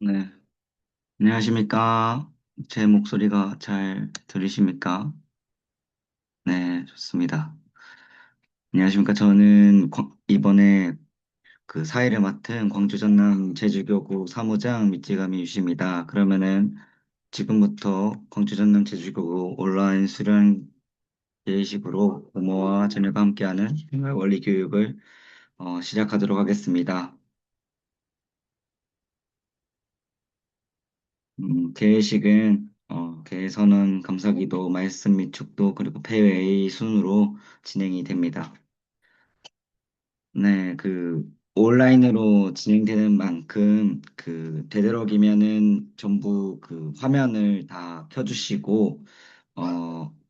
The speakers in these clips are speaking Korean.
네, 안녕하십니까? 제 목소리가 잘 들리십니까? 네, 좋습니다. 안녕하십니까? 저는 이번에 그 사회를 맡은 광주 전남 제주교구 사무장 미찌감이 유시입니다. 그러면은 지금부터 광주 전남 제주교구 온라인 수련 예식으로 부모와 자녀가 함께하는 생활 원리 교육을 시작하도록 하겠습니다. 계획식은 개선원, 감사기도, 말씀 및 축도, 그리고 폐회의 순으로 진행이 됩니다. 네, 온라인으로 진행되는 만큼 되도록이면은 전부 화면을 다 켜주시고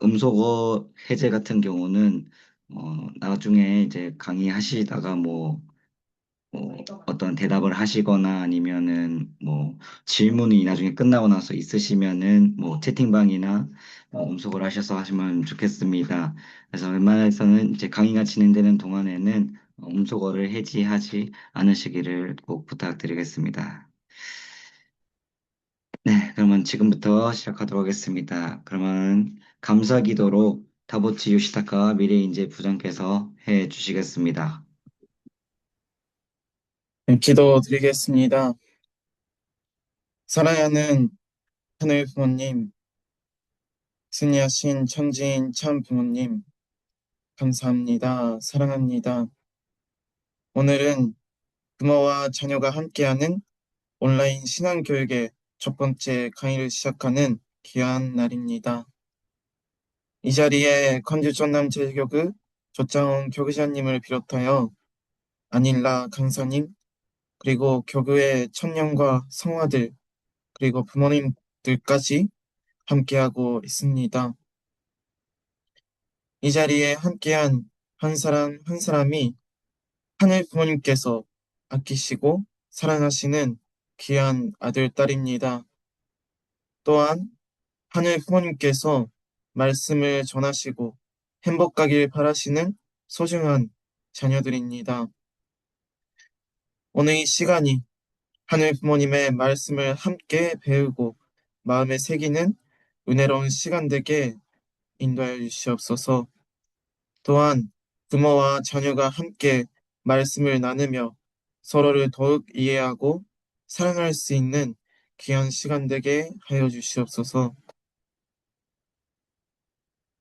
음소거 해제 같은 경우는 나중에 이제 강의하시다가 뭐 어떤 대답을 하시거나 아니면은 질문이 나중에 끝나고 나서 있으시면은 채팅방이나 음속을 하셔서 하시면 좋겠습니다. 그래서 웬만해서는 이제 강의가 진행되는 동안에는 음소거를 해지하지 않으시기를 꼭 부탁드리겠습니다. 네, 그러면 지금부터 시작하도록 하겠습니다. 그러면 감사 기도로 다보치 요시타카 미래인재 부장께서 해 주시겠습니다. 네, 기도드리겠습니다. 사랑하는 하늘 부모님, 승리하신 천지인 참 부모님, 감사합니다. 사랑합니다. 오늘은 부모와 자녀가 함께하는 온라인 신앙교육의 첫 번째 강의를 시작하는 귀한 날입니다. 이 자리에 건주 전남 제주교구 조장훈 교구자님을 비롯하여 안일라 강사님, 그리고 교구의 청년과 성화들, 그리고 부모님들까지 함께하고 있습니다. 이 자리에 함께한 한 사람 한 사람이 하늘 부모님께서 아끼시고 사랑하시는 귀한 아들, 딸입니다. 또한 하늘 부모님께서 말씀을 전하시고 행복하길 바라시는 소중한 자녀들입니다. 오늘 이 시간이 하늘 부모님의 말씀을 함께 배우고 마음에 새기는 은혜로운 시간 되게 인도하여 주시옵소서. 또한 부모와 자녀가 함께 말씀을 나누며 서로를 더욱 이해하고 사랑할 수 있는 귀한 시간 되게 하여 주시옵소서.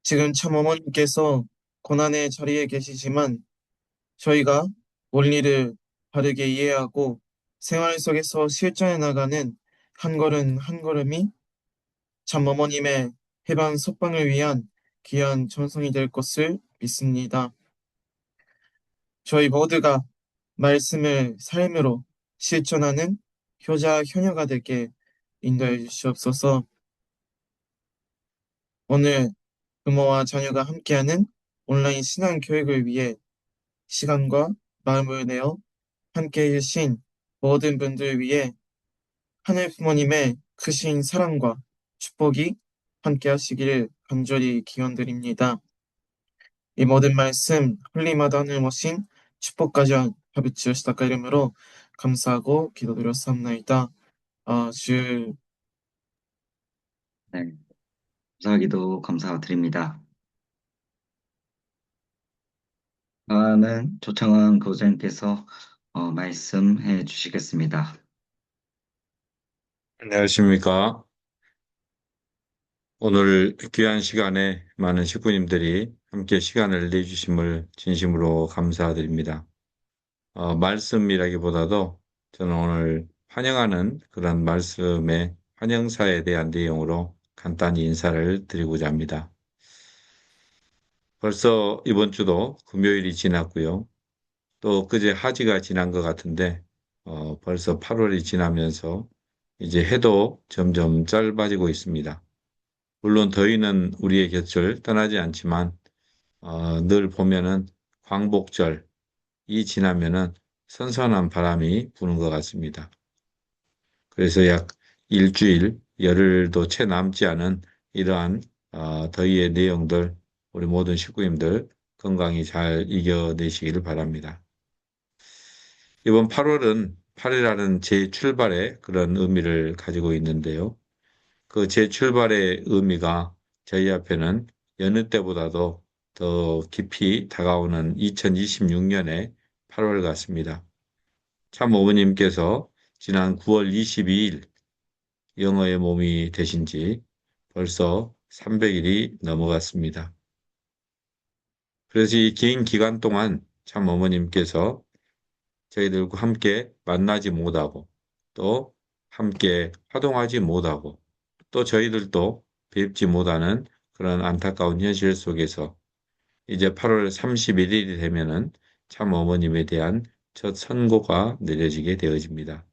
지금 참 어머님께서 고난의 자리에 계시지만 저희가 원리를 바르게 이해하고 생활 속에서 실천해 나가는 한 걸음 한 걸음이 참 어머님의 해방 속방을 위한 귀한 전송이 될 것을 믿습니다. 저희 모두가 말씀을 삶으로 실천하는 효자, 효녀가 되게 인도해 주시옵소서. 오늘 부모와 자녀가 함께하는 온라인 신앙 교육을 위해 시간과 마음을 내어 함께해 주신 모든 분들 위해 하늘 부모님의 크신 사랑과 축복이 함께 하시기를 간절히 기원드립니다. 이 모든 말씀 흘림마다 하늘 모신 축복가전 하비치오 시다카 이름으로 감사하고 기도드렸사옵나이다. 주 네, 감사하기도 감사드립니다. 다음은 조창원 교수님께서 말씀해 주시겠습니다. 안녕하십니까. 오늘 귀한 시간에 많은 식구님들이 함께 시간을 내주심을 진심으로 감사드립니다. 말씀이라기보다도 저는 오늘 환영하는 그런 말씀의 환영사에 대한 내용으로 간단히 인사를 드리고자 합니다. 벌써 이번 주도 금요일이 지났고요. 또 그제 하지가 지난 것 같은데 벌써 8월이 지나면서 이제 해도 점점 짧아지고 있습니다. 물론 더위는 우리의 곁을 떠나지 않지만 늘 보면은 광복절이 지나면은 선선한 바람이 부는 것 같습니다. 그래서 약 일주일, 열흘도 채 남지 않은 이러한 더위의 내용들 우리 모든 식구님들 건강히 잘 이겨내시기를 바랍니다. 이번 8월은 8이라는 재출발의 그런 의미를 가지고 있는데요. 그 재출발의 의미가 저희 앞에는 여느 때보다도 더 깊이 다가오는 2026년의 8월 같습니다. 참 어머님께서 지난 9월 22일 영어의 몸이 되신 지 벌써 300일이 넘어갔습니다. 그래서 이 긴 기간 동안 참 어머님께서 저희들과 함께 만나지 못하고 또 함께 활동하지 못하고 또 저희들도 뵙지 못하는 그런 안타까운 현실 속에서 이제 8월 31일이 되면은 참 어머님에 대한 첫 선고가 내려지게 되어집니다.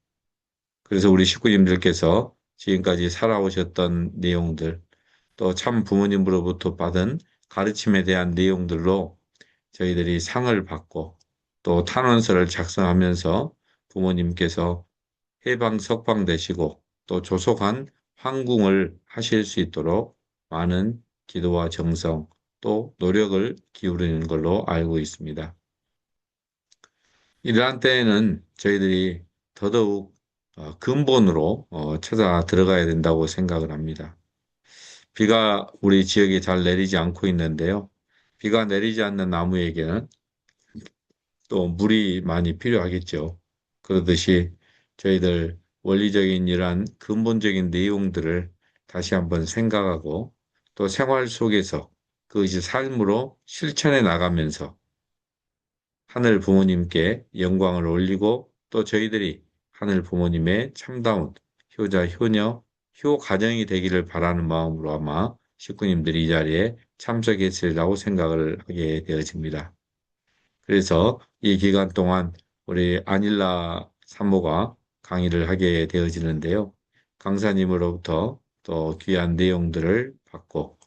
그래서 우리 식구님들께서 지금까지 살아오셨던 내용들, 또 참 부모님으로부터 받은 가르침에 대한 내용들로 저희들이 상을 받고 또 탄원서를 작성하면서 부모님께서 해방 석방되시고 또 조속한 황궁을 하실 수 있도록 많은 기도와 정성 또 노력을 기울이는 걸로 알고 있습니다. 이러한 때에는 저희들이 더더욱 근본으로 찾아 들어가야 된다고 생각을 합니다. 비가 우리 지역에 잘 내리지 않고 있는데요. 비가 내리지 않는 나무에게는 또 물이 많이 필요하겠죠. 그러듯이 저희들 원리적인 이러한 근본적인 내용들을 다시 한번 생각하고 또 생활 속에서 그것이 삶으로 실천해 나가면서 하늘 부모님께 영광을 올리고 또 저희들이 하늘 부모님의 참다운 효자, 효녀, 효 가정이 되기를 바라는 마음으로 아마 식구님들이 이 자리에 참석했으리라고 생각을 하게 되어집니다. 그래서 이 기간 동안 우리 아닐라 산모가 강의를 하게 되어지는데요. 강사님으로부터 또 귀한 내용들을 받고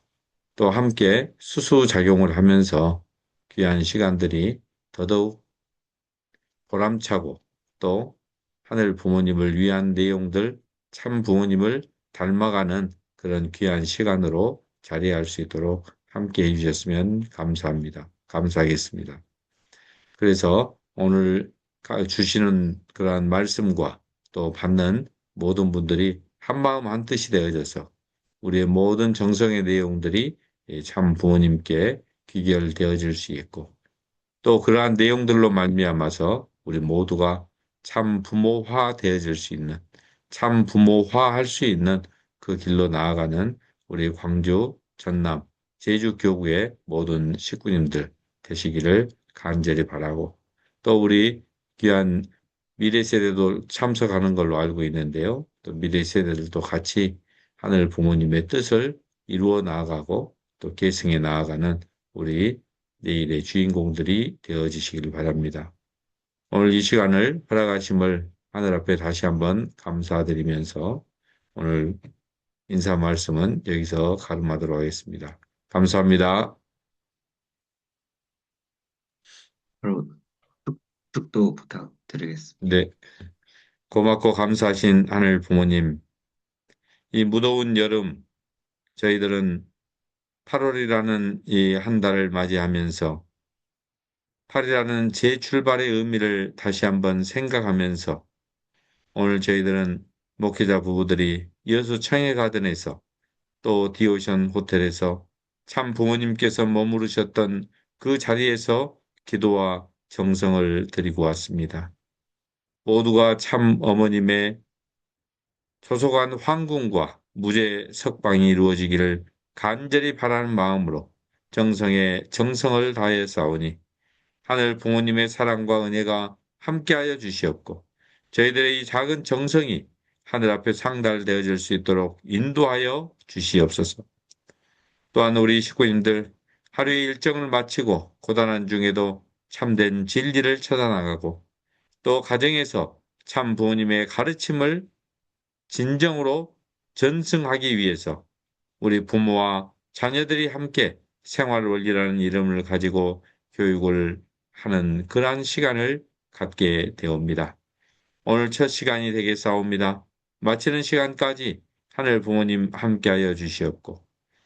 또 함께 수수작용을 하면서 귀한 시간들이 더더욱 보람차고 또 하늘 부모님을 위한 내용들, 참 부모님을 닮아가는 그런 귀한 시간으로 자리할 수 있도록 함께 해주셨으면 감사합니다. 감사하겠습니다. 그래서 오늘 주시는 그러한 말씀과 또 받는 모든 분들이 한마음 한뜻이 되어져서 우리의 모든 정성의 내용들이 참 부모님께 귀결되어질 수 있고 또 그러한 내용들로 말미암아서 우리 모두가 참 부모화 되어질 수 있는 참 부모화 할 수 있는 그 길로 나아가는 우리 광주, 전남, 제주 교구의 모든 식구님들 되시기를 간절히 바라고 또 우리 귀한 미래 세대도 참석하는 걸로 알고 있는데요. 또 미래 세대들도 같이 하늘 부모님의 뜻을 이루어 나아가고 또 계승해 나아가는 우리 내일의 주인공들이 되어지시길 바랍니다. 오늘 이 시간을 허락하심을 하늘 앞에 다시 한번 감사드리면서 오늘 인사 말씀은 여기서 가름하도록 하겠습니다. 감사합니다. 바로 축도 부탁드리겠습니다. 네, 고맙고 감사하신 하늘 부모님, 이 무더운 여름 저희들은 8월이라는 이 한 달을 맞이하면서 8이라는 재출발의 의미를 다시 한번 생각하면서 오늘 저희들은 목회자 부부들이 여수 청해가든에서 또 디오션 호텔에서 참 부모님께서 머무르셨던 그 자리에서 기도와 정성을 드리고 왔습니다. 모두가 참 어머님의 조속한 황궁과 무죄 석방이 이루어지기를 간절히 바라는 마음으로 정성에 정성을 다해 싸우니 하늘 부모님의 사랑과 은혜가 함께하여 주시옵고 저희들의 이 작은 정성이 하늘 앞에 상달되어질 수 있도록 인도하여 주시옵소서. 또한 우리 식구님들 하루의 일정을 마치고 고단한 중에도 참된 진리를 찾아나가고 또 가정에서 참 부모님의 가르침을 진정으로 전승하기 위해서 우리 부모와 자녀들이 함께 생활 원리라는 이름을 가지고 교육을 하는 그러한 시간을 갖게 되옵니다. 오늘 첫 시간이 되겠사옵니다. 마치는 시간까지 하늘 부모님 함께하여 주시옵고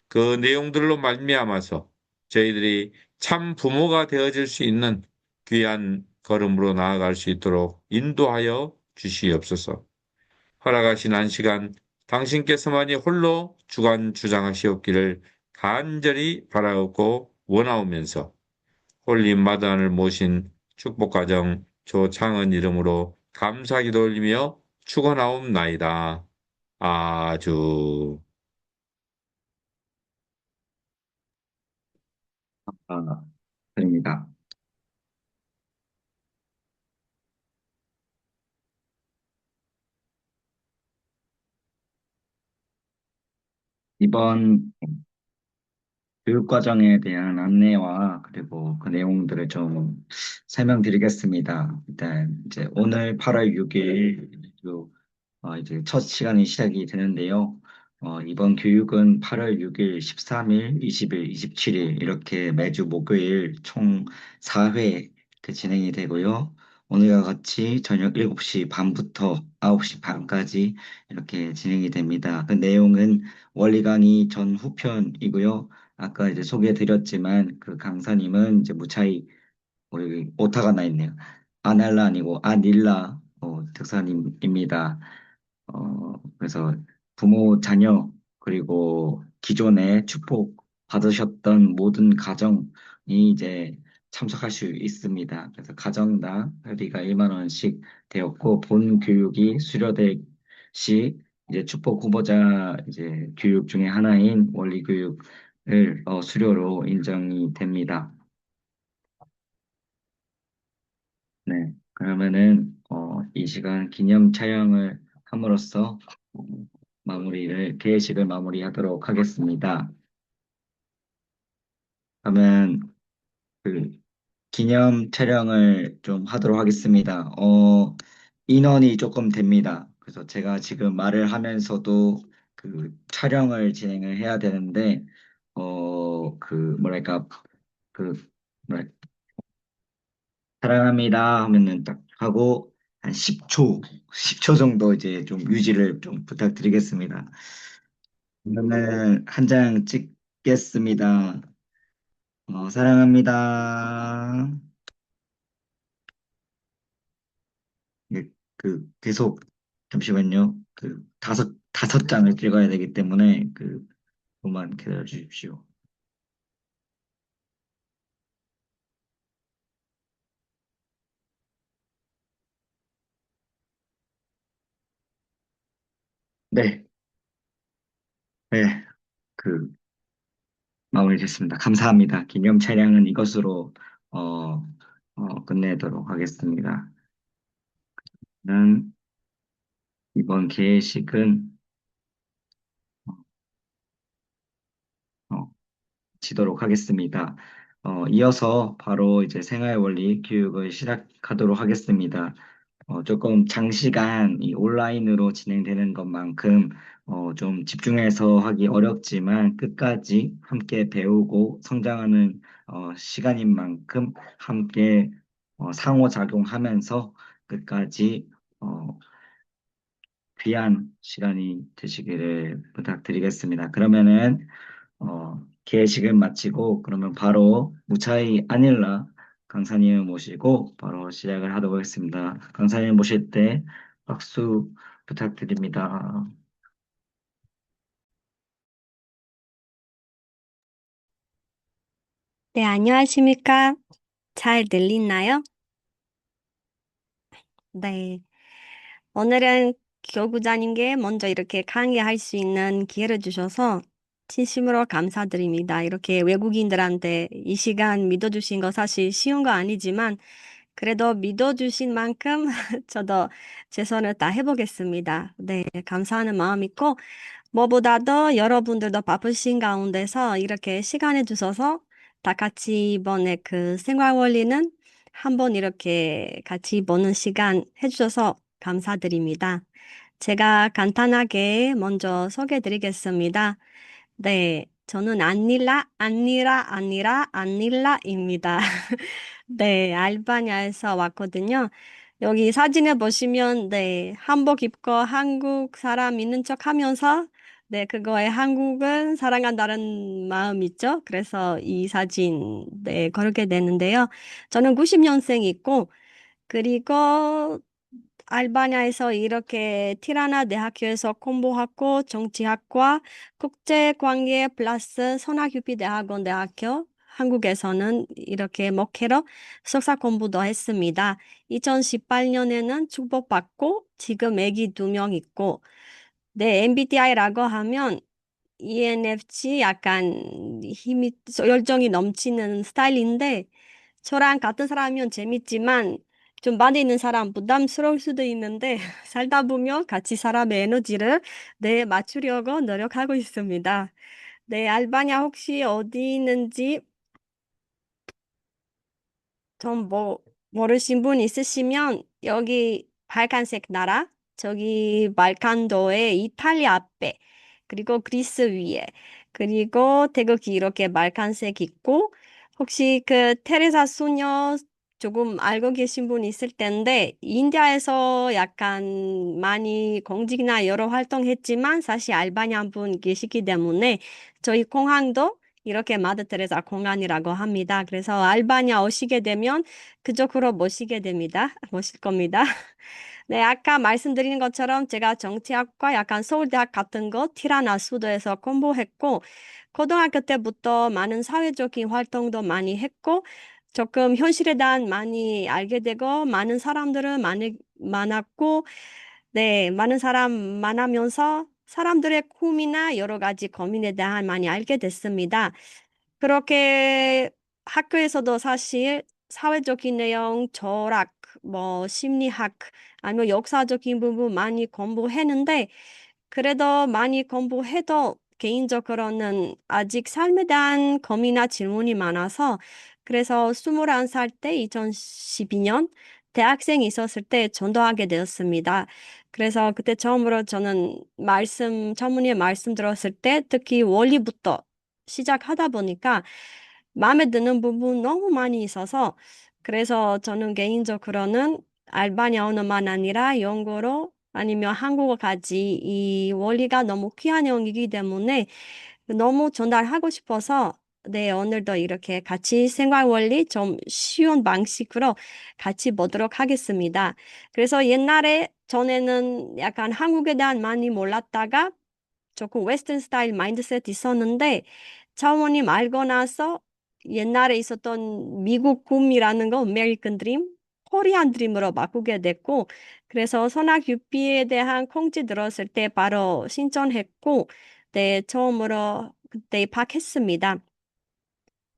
그 내용들로 말미암아서 저희들이 참 부모가 되어질 수 있는 귀한 걸음으로 나아갈 수 있도록 인도하여 주시옵소서. 허락하신 한 시간 당신께서만이 홀로 주관 주장하시옵기를 간절히 바라옵고 원하오면서 홀린 마다를 모신 축복가정 조창은 이름으로 감사기도 올리며 축원하옵나이다. 아주. 드립니다. 이번 교육과정에 대한 안내와 그리고 그 내용들을 좀 설명드리겠습니다. 일단 이제 오늘 8월 6일 이제 첫 시간이 시작이 되는데요. 이번 교육은 8월 6일, 13일, 20일, 27일 이렇게 매주 목요일 총 4회 이렇게 진행이 되고요. 오늘과 같이 저녁 7시 반부터 9시 반까지 이렇게 진행이 됩니다. 그 내용은 원리 강의 전 후편이고요. 아까 이제 소개해드렸지만 그 강사님은 이제 무차이 여기 오타가 나 있네요. 아날라 아니고 아닐라 특사님입니다. 그래서 부모, 자녀, 그리고 기존에 축복 받으셨던 모든 가정이 이제 참석할 수 있습니다. 그래서 가정당 회비가 1만 원씩 되었고, 본 교육이 수료될 시 이제 축복 후보자 이제 교육 중에 하나인 원리 교육을 수료로 인정이 됩니다. 네, 그러면은 이 시간 기념 촬영을 함으로써 어, 개회식을 마무리하도록 하겠습니다. 그러면 그 기념 촬영을 좀 하도록 하겠습니다. 인원이 조금 됩니다. 그래서 제가 지금 말을 하면서도 그 촬영을 진행을 해야 되는데 뭐랄까 그 뭐랄 사랑합니다 하면은 딱 하고 한 10초 정도 이제 좀 유지를 좀 부탁드리겠습니다. 그러면 한 장 찍겠습니다. 사랑합니다. 예, 계속 잠시만요. 다섯 장을 찍어야 되기 때문에 그만 기다려 주십시오. 네, 네, 그 마무리됐습니다. 감사합니다. 기념 촬영은 이것으로 어, 끝내도록 하겠습니다. 는 이번 개회식은 어, 치도록 하겠습니다. 이어서 바로 이제 생활원리 교육을 시작하도록 하겠습니다. 조금 장시간 이 온라인으로 진행되는 것만큼 좀 집중해서 하기 어렵지만 끝까지 함께 배우고 성장하는 시간인 만큼 함께 상호작용하면서 끝까지 귀한 시간이 되시기를 부탁드리겠습니다. 그러면은 개회식을 마치고 그러면 바로 무차이 아닐라 강사님을 모시고 바로 시작을 하도록 하겠습니다. 강사님 모실 때 박수 부탁드립니다. 네, 안녕하십니까? 잘 들리나요? 네. 오늘은 교구자님께 먼저 이렇게 강의할 수 있는 기회를 주셔서 진심으로 감사드립니다. 이렇게 외국인들한테 이 시간 믿어주신 거 사실 쉬운 거 아니지만 그래도 믿어주신 만큼 저도 최선을 다해보겠습니다. 네, 감사하는 마음 있고 뭐보다도 여러분들도 바쁘신 가운데서 이렇게 시간을 주셔서 다 같이 이번에 그 생활 원리는 한번 이렇게 같이 보는 시간 해주셔서 감사드립니다. 제가 간단하게 먼저 소개해 드리겠습니다. 네, 저는 안닐라입니다. 네, 알바니아에서 왔거든요. 여기 사진을 보시면, 네, 한복 입고 한국 사람 있는 척 하면서, 네, 그거에 한국은 사랑한다는 마음 있죠? 그래서 이 사진, 네, 걸게 되는데요. 저는 90년생이고, 그리고 알바니아에서 이렇게 티라나 대학교에서 공부하고 정치학과 국제관계 플러스 선학유비 대학원 대학교 한국에서는 이렇게 목회로 석사 공부도 했습니다. 2018년에는 축복받고 지금 애기 2명 있고 네, MBTI라고 하면 ENFP 약간 열정이 넘치는 스타일인데 저랑 같은 사람이면 재밌지만 좀 많이 있는 사람 부담스러울 수도 있는데 살다 보면 같이 사람의 에너지를 네, 맞추려고 노력하고 있습니다. 네, 알바냐 혹시 어디 있는지 좀 모르신 분 있으시면 여기 빨간색 나라 저기 발칸도에 이탈리아 앞에 그리고 그리스 위에 그리고 태국이 이렇게 빨간색 있고 혹시 그 테레사 소녀 조금 알고 계신 분 있을 텐데 인디아에서 약간 많이 공직이나 여러 활동했지만 사실 알바냐 분 계시기 때문에 저희 공항도 이렇게 마더 테레사 공항이라고 합니다. 그래서 알바니아 오시게 되면 그쪽으로 모시게 됩니다. 모실 겁니다. 네, 아까 말씀드린 것처럼 제가 정치학과 약간 서울대학 같은 거 티라나 수도에서 공부했고 고등학교 때부터 많은 사회적인 활동도 많이 했고 조금 현실에 대한 많이 알게 되고 많은 사람들은 많았고 네, 많은 사람 만나면서 사람들의 꿈이나 여러 가지 고민에 대한 많이 알게 됐습니다. 그렇게 학교에서도 사실 사회적인 내용, 철학, 심리학, 아니면 역사적인 부분 많이 공부했는데, 그래도 많이 공부해도 개인적으로는 아직 삶에 대한 고민이나 질문이 많아서, 그래서 21살 때 2012년 대학생 있었을 때 전도하게 되었습니다. 그래서 그때 처음으로 저는 전문의 말씀 들었을 때 특히 원리부터 시작하다 보니까 마음에 드는 부분 너무 많이 있어서 그래서 저는 개인적으로는 알바니아 언어만 아니라 영어로 아니면 한국어까지 이 원리가 너무 귀한 영이기 때문에 너무 전달하고 싶어서 네, 오늘도 이렇게 같이 생활 원리 좀 쉬운 방식으로 같이 보도록 하겠습니다. 그래서 옛날에 전에는 약간 한국에 대한 많이 몰랐다가 조금 웨스턴 스타일 마인드셋 있었는데 차원님 알고 나서 옛날에 있었던 미국 꿈이라는 거 아메리칸 드림, 코리안 드림으로 바꾸게 됐고 그래서 선악 유피에 대한 콩지 들었을 때 바로 신청했고 네, 처음으로 그때 입학했습니다.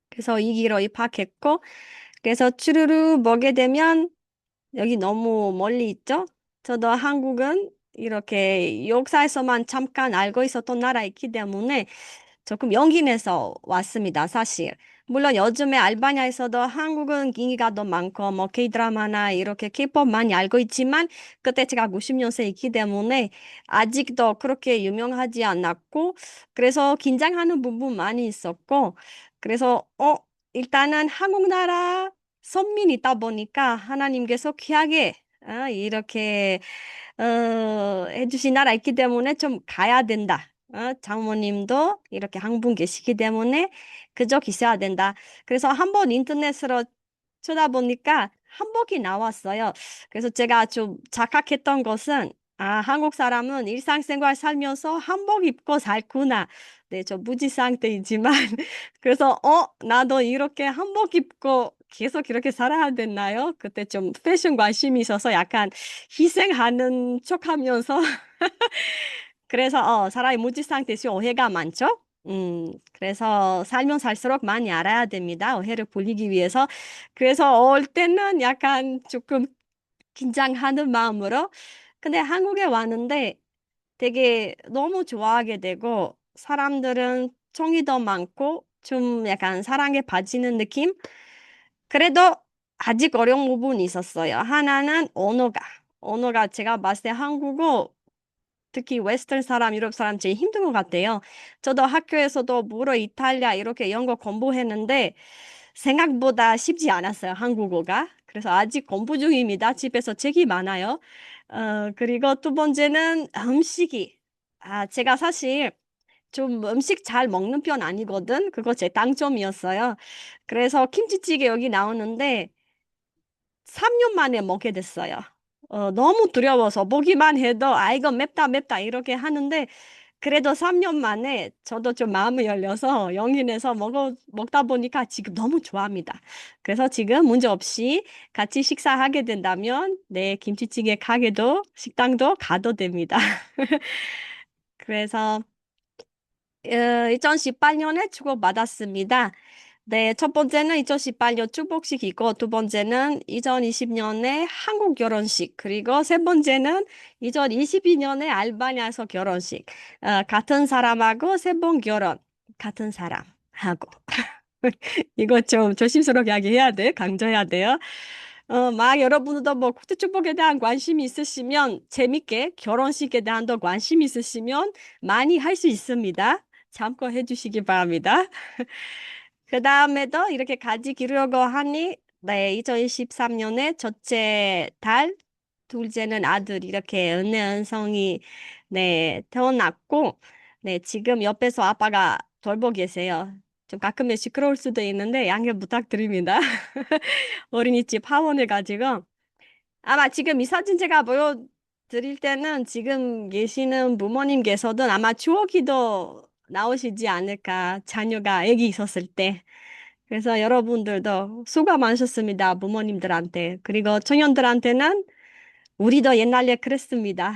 그래서 이 기로 입학했고 그래서 추루루 보게 되면 여기 너무 멀리 있죠? 저도 한국은 이렇게 역사에서만 잠깐 알고 있었던 나라이기 때문에 조금 용기 내서 왔습니다, 사실. 물론 요즘에 알바니아에서도 한국은 인기가 더 많고, K-드라마나 이렇게 K-pop 많이 알고 있지만, 그때 제가 90년생이기 때문에 아직도 그렇게 유명하지 않았고, 그래서 긴장하는 부분 많이 있었고, 그래서, 일단은 한국 나라 선민이다 보니까 하나님께서 귀하게, 이렇게, 해주신 나라 있기 때문에 좀 가야 된다. 장모님도 이렇게 한 분 계시기 때문에 그저 있어야 된다. 그래서 한번 인터넷으로 쳐다보니까 한복이 나왔어요. 그래서 제가 좀 착각했던 것은 한국 사람은 일상생활 살면서 한복 입고 살구나. 네, 저 무지 상태이지만 그래서 나도 이렇게 한복 입고 계속 이렇게 살아야 됐나요? 그때 좀 패션 관심이 있어서 약간 희생하는 척하면서 그래서 사람이 무지상 대신 오해가 많죠. 그래서 살면 살수록 많이 알아야 됩니다. 오해를 불리기 위해서. 그래서 올 때는 약간 조금 긴장하는 마음으로. 근데 한국에 왔는데 되게 너무 좋아하게 되고 사람들은 정이 많고 좀 약간 사랑에 빠지는 느낌? 그래도 아직 어려운 부분이 있었어요. 하나는 언어가 제가 봤을 때 한국어 특히 웨스턴 사람, 유럽 사람 제일 힘든 것 같아요. 저도 학교에서도 물어 이탈리아 이렇게 영어 공부했는데 생각보다 쉽지 않았어요, 한국어가. 그래서 아직 공부 중입니다. 집에서 책이 많아요. 그리고 두 번째는 음식이. 제가 사실 좀 음식 잘 먹는 편 아니거든. 그거 제 단점이었어요. 그래서 김치찌개 여기 나오는데 3년 만에 먹게 됐어요. 너무 두려워서 보기만 해도 아 이거 맵다 맵다 이렇게 하는데 그래도 3년 만에 저도 좀 마음을 열려서 용기 내서 먹다 보니까 지금 너무 좋아합니다. 그래서 지금 문제 없이 같이 식사하게 된다면 내 김치찌개 가게도 식당도 가도 됩니다. 그래서 2018년에 축복받았습니다. 네, 첫 번째는 2018년 축복식이고, 두 번째는 2020년에 한국 결혼식, 그리고 세 번째는 2022년에 알바니아에서 결혼식. 같은 사람하고 세 번 결혼, 같은 사람하고. 이거 좀 조심스럽게 해야 돼. 강조해야 돼요. 막 여러분들도 뭐 국제축복에 대한 관심이 있으시면 재밌게 결혼식에 대한도 관심 있으시면 많이 할 수 있습니다. 참고해 주시기 바랍니다. 그 다음에도 이렇게 가지 기르려고 하니 네, 2023년에 첫째 달, 둘째는 아들 이렇게 은혜은성이 네, 태어났고 네, 지금 옆에서 아빠가 돌보고 계세요. 좀 가끔은 시끄러울 수도 있는데 양해 부탁드립니다. 어린이집 하원을 가지고 아마 지금 이 사진 제가 보여드릴 때는 지금 계시는 부모님께서도 아마 추억이 더 나오시지 않을까. 자녀가 아기 있었을 때. 그래서 여러분들도 수고 많으셨습니다. 부모님들한테. 그리고 청년들한테는 우리도 옛날에 그랬습니다.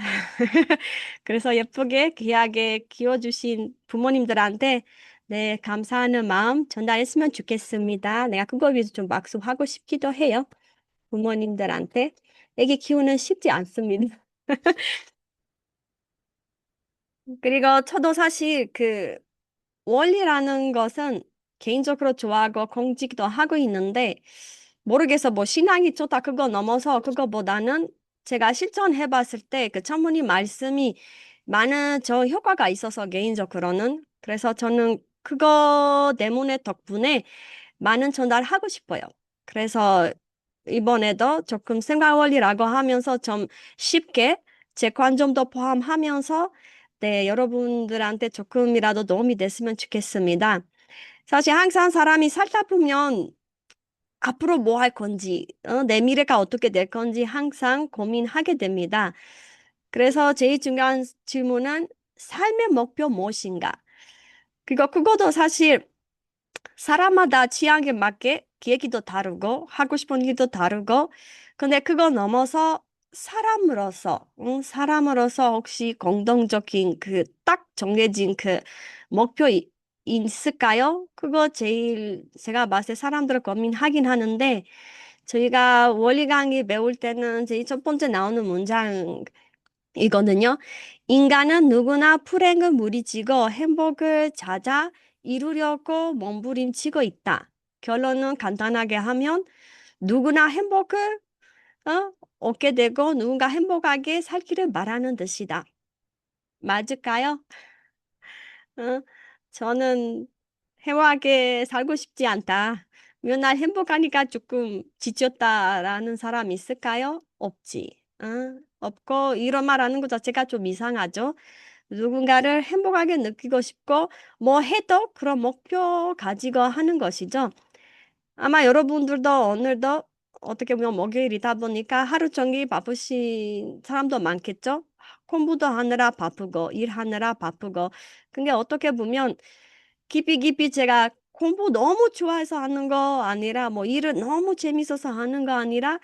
그래서 예쁘게 귀하게 키워주신 부모님들한테 네, 감사하는 마음 전달했으면 좋겠습니다. 내가 그거 위해서 좀 박수하고 싶기도 해요. 부모님들한테. 애기 키우는 쉽지 않습니다. 그리고 저도 사실 그 원리라는 것은 개인적으로 좋아하고 공직도 하고 있는데 모르겠어 뭐 신앙이 좋다 그거 넘어서 그거보다는 제가 실천해 봤을 때 그 천문이 말씀이 많은 저 효과가 있어서 개인적으로는 그래서 저는 그거 때문에 덕분에 많은 전달하고 싶어요. 그래서 이번에도 조금 생활 원리라고 하면서 좀 쉽게 제 관점도 포함하면서 네, 여러분들한테 조금이라도 도움이 됐으면 좋겠습니다. 사실 항상 사람이 살다 보면 앞으로 뭐 할 건지, 내 미래가 어떻게 될 건지 항상 고민하게 됩니다. 그래서 제일 중요한 질문은 삶의 목표 무엇인가? 그거도 사실 사람마다 취향에 맞게 계획도 다르고 하고 싶은 일도 다르고 근데 그거 넘어서 사람으로서 혹시 공동적인 그 딱 정해진 그 목표 있을까요? 그거 제일 제가 봤을 때 사람들을 고민하긴 하는데 저희가 원리 강의 배울 때는 제일 첫 번째 나오는 문장이거든요. 인간은 누구나 불행을 무리지고 행복을 찾아 이루려고 몸부림치고 있다. 결론은 간단하게 하면 누구나 행복을 얻게 되고 누군가 행복하게 살기를 말하는 뜻이다. 맞을까요? 어? 저는 해와하게 살고 싶지 않다. 맨날 행복하니까 조금 지쳤다라는 사람 있을까요? 없지. 없고 이런 말 하는 것 자체가 좀 이상하죠. 누군가를 행복하게 느끼고 싶고 뭐 해도 그런 목표 가지고 하는 것이죠. 아마 여러분들도 오늘도 어떻게 보면 목요일이다 보니까 하루 종일 바쁘신 사람도 많겠죠? 공부도 하느라 바쁘고 일하느라 바쁘고 근데 어떻게 보면 깊이 제가 공부 너무 좋아해서 하는 거 아니라 뭐 일을 너무 재밌어서 하는 거 아니라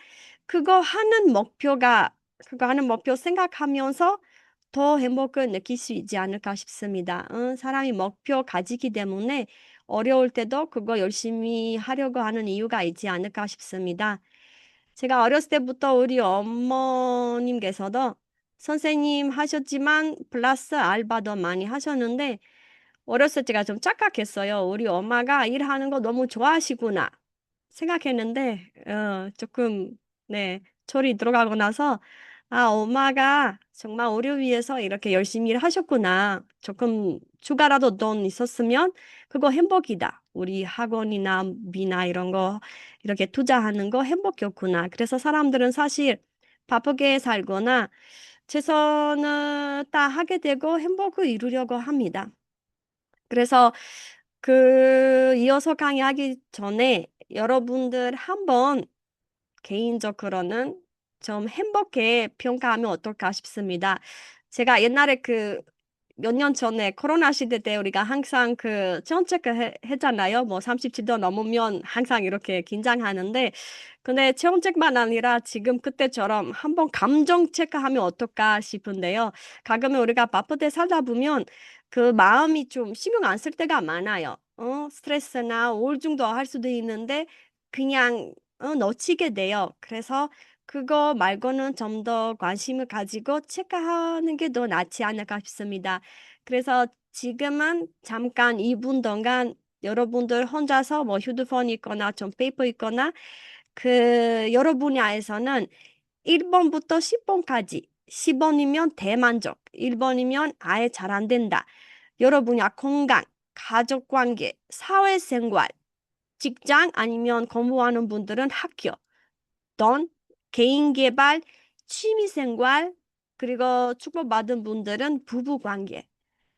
그거 하는 목표가 그거 하는 목표 생각하면서 더 행복을 느낄 수 있지 않을까 싶습니다. 사람이 목표 가지기 때문에 어려울 때도 그거 열심히 하려고 하는 이유가 있지 않을까 싶습니다. 제가 어렸을 때부터 우리 어머님께서도 선생님 하셨지만 플러스 알바도 많이 하셨는데 어렸을 때 제가 좀 착각했어요. 우리 엄마가 일하는 거 너무 좋아하시구나 생각했는데 조금 네 철이 들어가고 나서 아 엄마가 정말 우리 위해서 이렇게 열심히 일하셨구나. 조금 추가라도 돈 있었으면 그거 행복이다. 우리 학원이나 미나 이런 거 이렇게 투자하는 거 행복이었구나. 그래서 사람들은 사실 바쁘게 살거나 최선을 다하게 되고 행복을 이루려고 합니다. 그래서 이어서 강의하기 전에 여러분들 한번 개인적으로는 좀 행복해 평가하면 어떨까 싶습니다. 제가 옛날에 몇 년 전에 코로나 시대 때 우리가 항상 체온 체크 했잖아요. 뭐 37도 넘으면 항상 이렇게 긴장하는데, 근데 체온 체크만 아니라 지금 그때처럼 한번 감정 체크하면 어떨까 싶은데요. 가끔은 우리가 바쁠 때 살다 보면 그 마음이 좀 신경 안 쓸 때가 많아요. 스트레스나 우울증도 할 수도 있는데 그냥 놓치게 돼요. 그래서 그거 말고는 좀 더 관심을 가지고 체크하는 게 더 낫지 않을까 싶습니다. 그래서 지금은 잠깐 2분 동안 여러분들 혼자서 뭐 휴대폰 있거나 좀 페이퍼 있거나 여러 분야에서는 1번부터 10번까지 10번이면 대만족, 1번이면 아예 잘 안 된다. 여러 분야 건강, 가족관계, 사회생활, 직장 아니면 공부하는 분들은 학교, 돈, 개인개발, 취미생활, 그리고 축복받은 분들은 부부관계.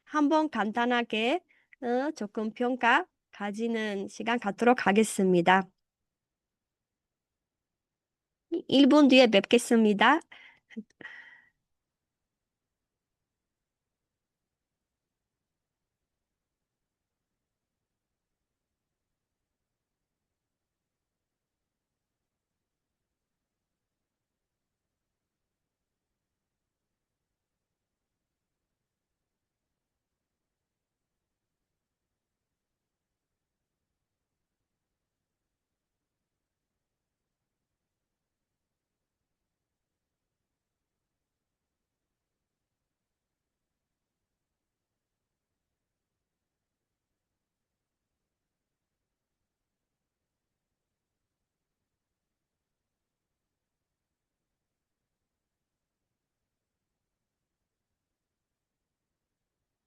한번 간단하게 조금 평가 가지는 시간 갖도록 하겠습니다. 1분 뒤에 뵙겠습니다.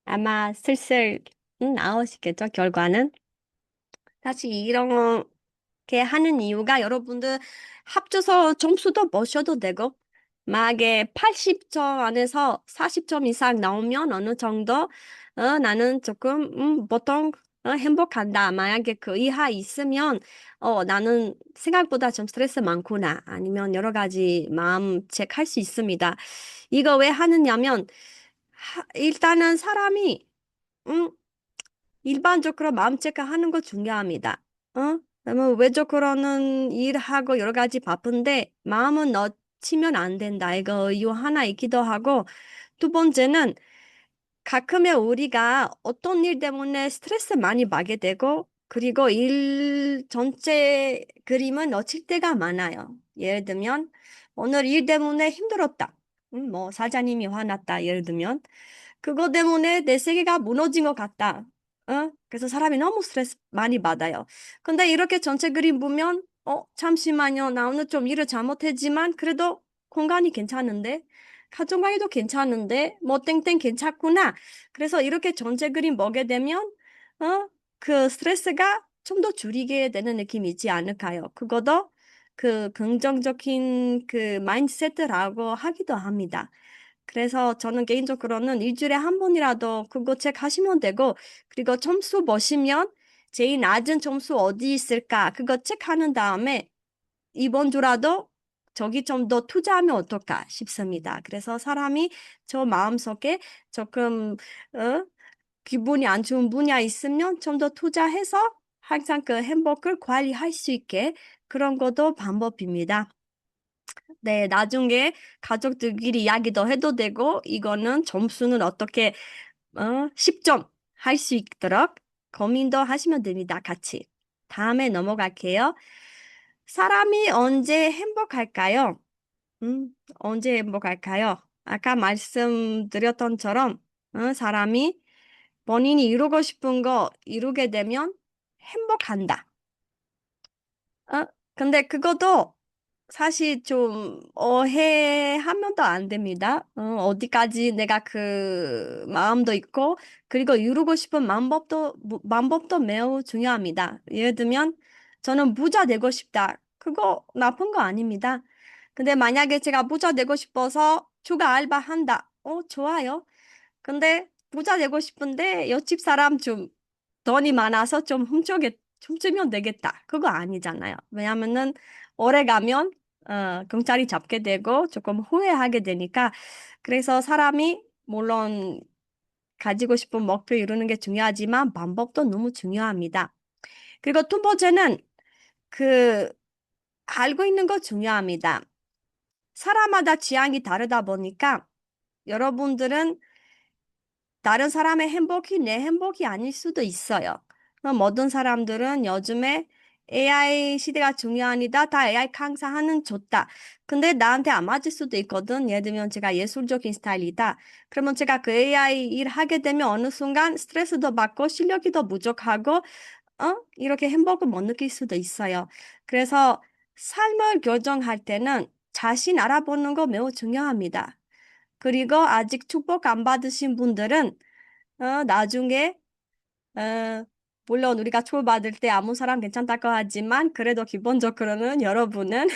아마 슬슬 나오시겠죠, 결과는? 사실 이렇게 하는 이유가 여러분들 합쳐서 점수도 보셔도 되고, 만약에 80점 안에서 40점 이상 나오면 어느 정도, 나는 조금, 보통, 행복한다. 만약에 그 이하 있으면, 나는 생각보다 좀 스트레스 많구나. 아니면 여러 가지 마음 체크할 수 있습니다. 이거 왜 하느냐면, 일단은 사람이, 음, 일반적으로 마음 체크하는 거 중요합니다. 그러면 외적으로는 일하고 여러 가지 바쁜데 마음은 놓치면 안 된다. 이거 이유 하나 있기도 하고 두 번째는 가끔의 우리가 어떤 일 때문에 스트레스 많이 받게 되고 그리고 일 전체 그림은 놓칠 때가 많아요. 예를 들면 오늘 일 때문에 힘들었다. 뭐 사장님이 화났다. 예를 들면 그거 때문에 내 세계가 무너진 것 같다. 그래서 사람이 너무 스트레스 많이 받아요. 근데 이렇게 전체 그림 보면, 잠시만요. 나 오늘 좀 일을 잘못했지만, 그래도 공간이 괜찮은데, 가정관계도 괜찮은데, 뭐, 땡땡 괜찮구나. 그래서 이렇게 전체 그림 보게 되면, 그 스트레스가 좀 더 줄이게 되는 느낌이 있지 않을까요? 그거도 긍정적인 마인드세트라고 하기도 합니다. 그래서 저는 개인적으로는 일주일에 한 번이라도 그거 체크하시면 되고, 그리고 점수 보시면 제일 낮은 점수 어디 있을까? 그거 체크하는 다음에 이번 주라도 저기 좀 더 투자하면 어떨까 싶습니다. 그래서 사람이 저 마음속에 조금, 어? 기분이 안 좋은 분야 있으면 좀 더 투자해서 항상 그 행복을 관리할 수 있게 그런 것도 방법입니다. 네, 나중에 가족들끼리 이야기도 해도 되고, 이거는 점수는 어떻게, 10점 할 수 있도록 고민도 하시면 됩니다, 같이. 다음에 넘어갈게요. 사람이 언제 행복할까요? 언제 행복할까요? 아까 말씀드렸던처럼, 사람이 본인이 이루고 싶은 거 이루게 되면 행복한다. 근데 그것도 사실 좀 오해하면 또 안 됩니다. 어디까지 내가 그 마음도 있고 그리고 이루고 싶은 방법도 매우 중요합니다. 예를 들면 저는 부자 되고 싶다. 그거 나쁜 거 아닙니다. 근데 만약에 제가 부자 되고 싶어서 추가 알바 한다. 좋아요. 근데 부자 되고 싶은데 옆집 사람 좀 돈이 많아서 좀 훔치면 되겠다. 그거 아니잖아요. 왜냐면은 오래 가면 경찰이 잡게 되고 조금 후회하게 되니까 그래서 사람이 물론 가지고 싶은 목표 이루는 게 중요하지만 방법도 너무 중요합니다. 그리고 두 번째는 그 알고 있는 거 중요합니다. 사람마다 취향이 다르다 보니까 여러분들은 다른 사람의 행복이 내 행복이 아닐 수도 있어요. 모든 사람들은 요즘에 AI 시대가 중요하니다. 다 AI 강사하는 좋다. 근데 나한테 안 맞을 수도 있거든. 예를 들면 제가 예술적인 스타일이다. 그러면 제가 그 AI 일 하게 되면 어느 순간 스트레스도 받고 실력이 더 부족하고 이렇게 행복을 못 느낄 수도 있어요. 그래서 삶을 결정할 때는 자신 알아보는 거 매우 중요합니다. 그리고 아직 축복 안 받으신 분들은 나중에 어, 물론 우리가 축복받을 때 아무 사람 괜찮다고 하지만 그래도 기본적으로는 여러분은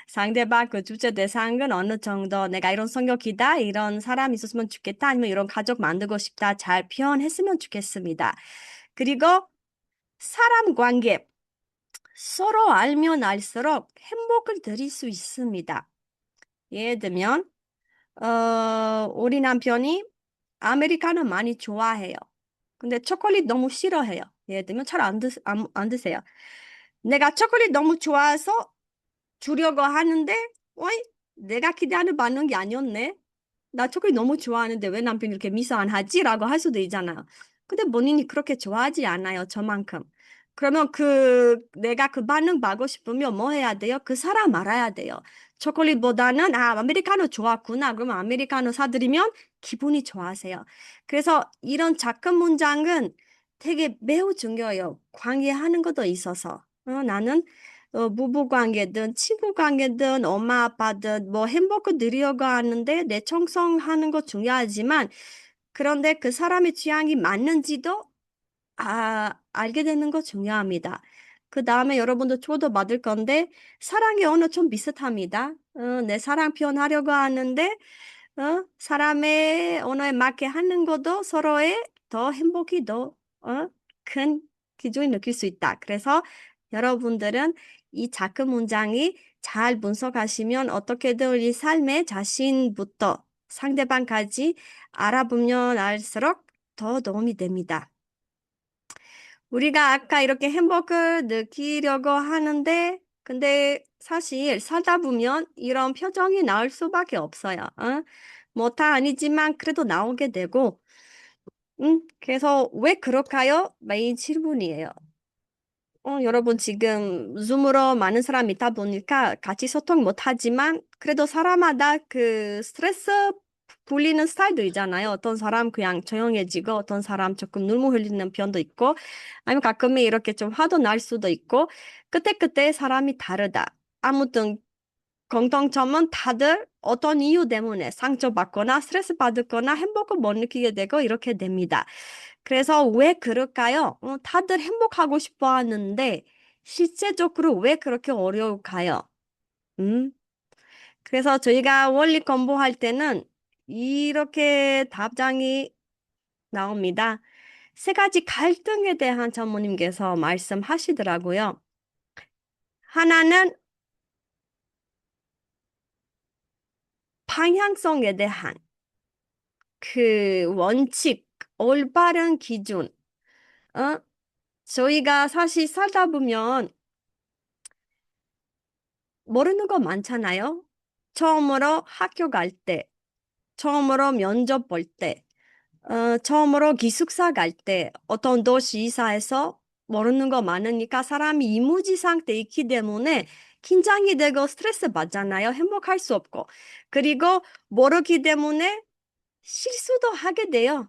상대방 그 주제 대상은 어느 정도 내가 이런 성격이다 이런 사람 있었으면 좋겠다 아니면 이런 가족 만들고 싶다 잘 표현했으면 좋겠습니다. 그리고 사람 관계 서로 알면 알수록 행복을 드릴 수 있습니다. 예를 들면 우리 남편이 아메리카노 많이 좋아해요. 근데 초콜릿 너무 싫어해요. 예를 들면 잘 안 드세요. 내가 초콜릿 너무 좋아해서 주려고 하는데, 어이? 내가 기대하는 반응이 아니었네. 나 초콜릿 너무 좋아하는데 왜 남편이 이렇게 미소 안 하지? 라고 할 수도 있잖아요. 근데 본인이 그렇게 좋아하지 않아요. 저만큼. 그러면 내가 그 반응 받고 싶으면 뭐 해야 돼요? 그 사람 알아야 돼요. 초콜릿보다는, 아메리카노 좋았구나. 그러면 아메리카노 사드리면 기분이 좋아하세요. 그래서 이런 작은 문장은 되게 매우 중요해요. 관계하는 것도 있어서. 나는 부부 관계든 친구 관계든 엄마 아빠든 뭐 행복을 누리려고 하는데 내 청성하는 거 중요하지만 그런데 그 사람의 취향이 맞는지도 알게 되는 거 중요합니다. 그 다음에 여러분도 초도 받을 건데 사랑의 언어 좀 비슷합니다. 내 사랑 표현하려고 하는데 사람의 언어에 맞게 하는 것도 서로의 더 행복이 큰 기준이 느낄 수 있다. 그래서 여러분들은 이 작은 문장이 잘 분석하시면 어떻게든 우리 삶의 자신부터 상대방까지 알아보면 알수록 더 도움이 됩니다. 우리가 아까 이렇게 행복을 느끼려고 하는데, 근데 사실 살다 보면 이런 표정이 나올 수밖에 없어요. 뭐 다 아니지만 그래도 나오게 되고, 그래서 왜 그럴까요? 메인 질문이에요. 여러분 지금 줌으로 많은 사람이 있다 보니까 같이 소통 못 하지만 그래도 사람마다 그 스트레스 풀리는 스타일도 있잖아요. 어떤 사람 그냥 조용해지고 어떤 사람 조금 눈물 흘리는 편도 있고 아니면 가끔은 이렇게 좀 화도 날 수도 있고 그때그때 사람이 다르다. 아무튼 공통점은 다들 어떤 이유 때문에 상처받거나 스트레스 받거나 행복을 못 느끼게 되고 이렇게 됩니다. 그래서 왜 그럴까요? 다들 행복하고 싶어 하는데 실제적으로 왜 그렇게 어려울까요? 음? 그래서 저희가 원리 공부할 때는 이렇게 답장이 나옵니다. 세 가지 갈등에 대한 전무님께서 말씀하시더라고요. 하나는 방향성에 대한 그 원칙, 올바른 기준, 어? 저희가 사실 살다 보면 모르는 거 많잖아요. 처음으로 학교 갈 때, 처음으로 면접 볼 때, 처음으로 기숙사 갈 때, 어떤 도시 이사해서 모르는 거 많으니까 사람이 이무지 상태에 있기 때문에 긴장이 되고 스트레스 받잖아요. 행복할 수 없고. 그리고 모르기 때문에 실수도 하게 돼요.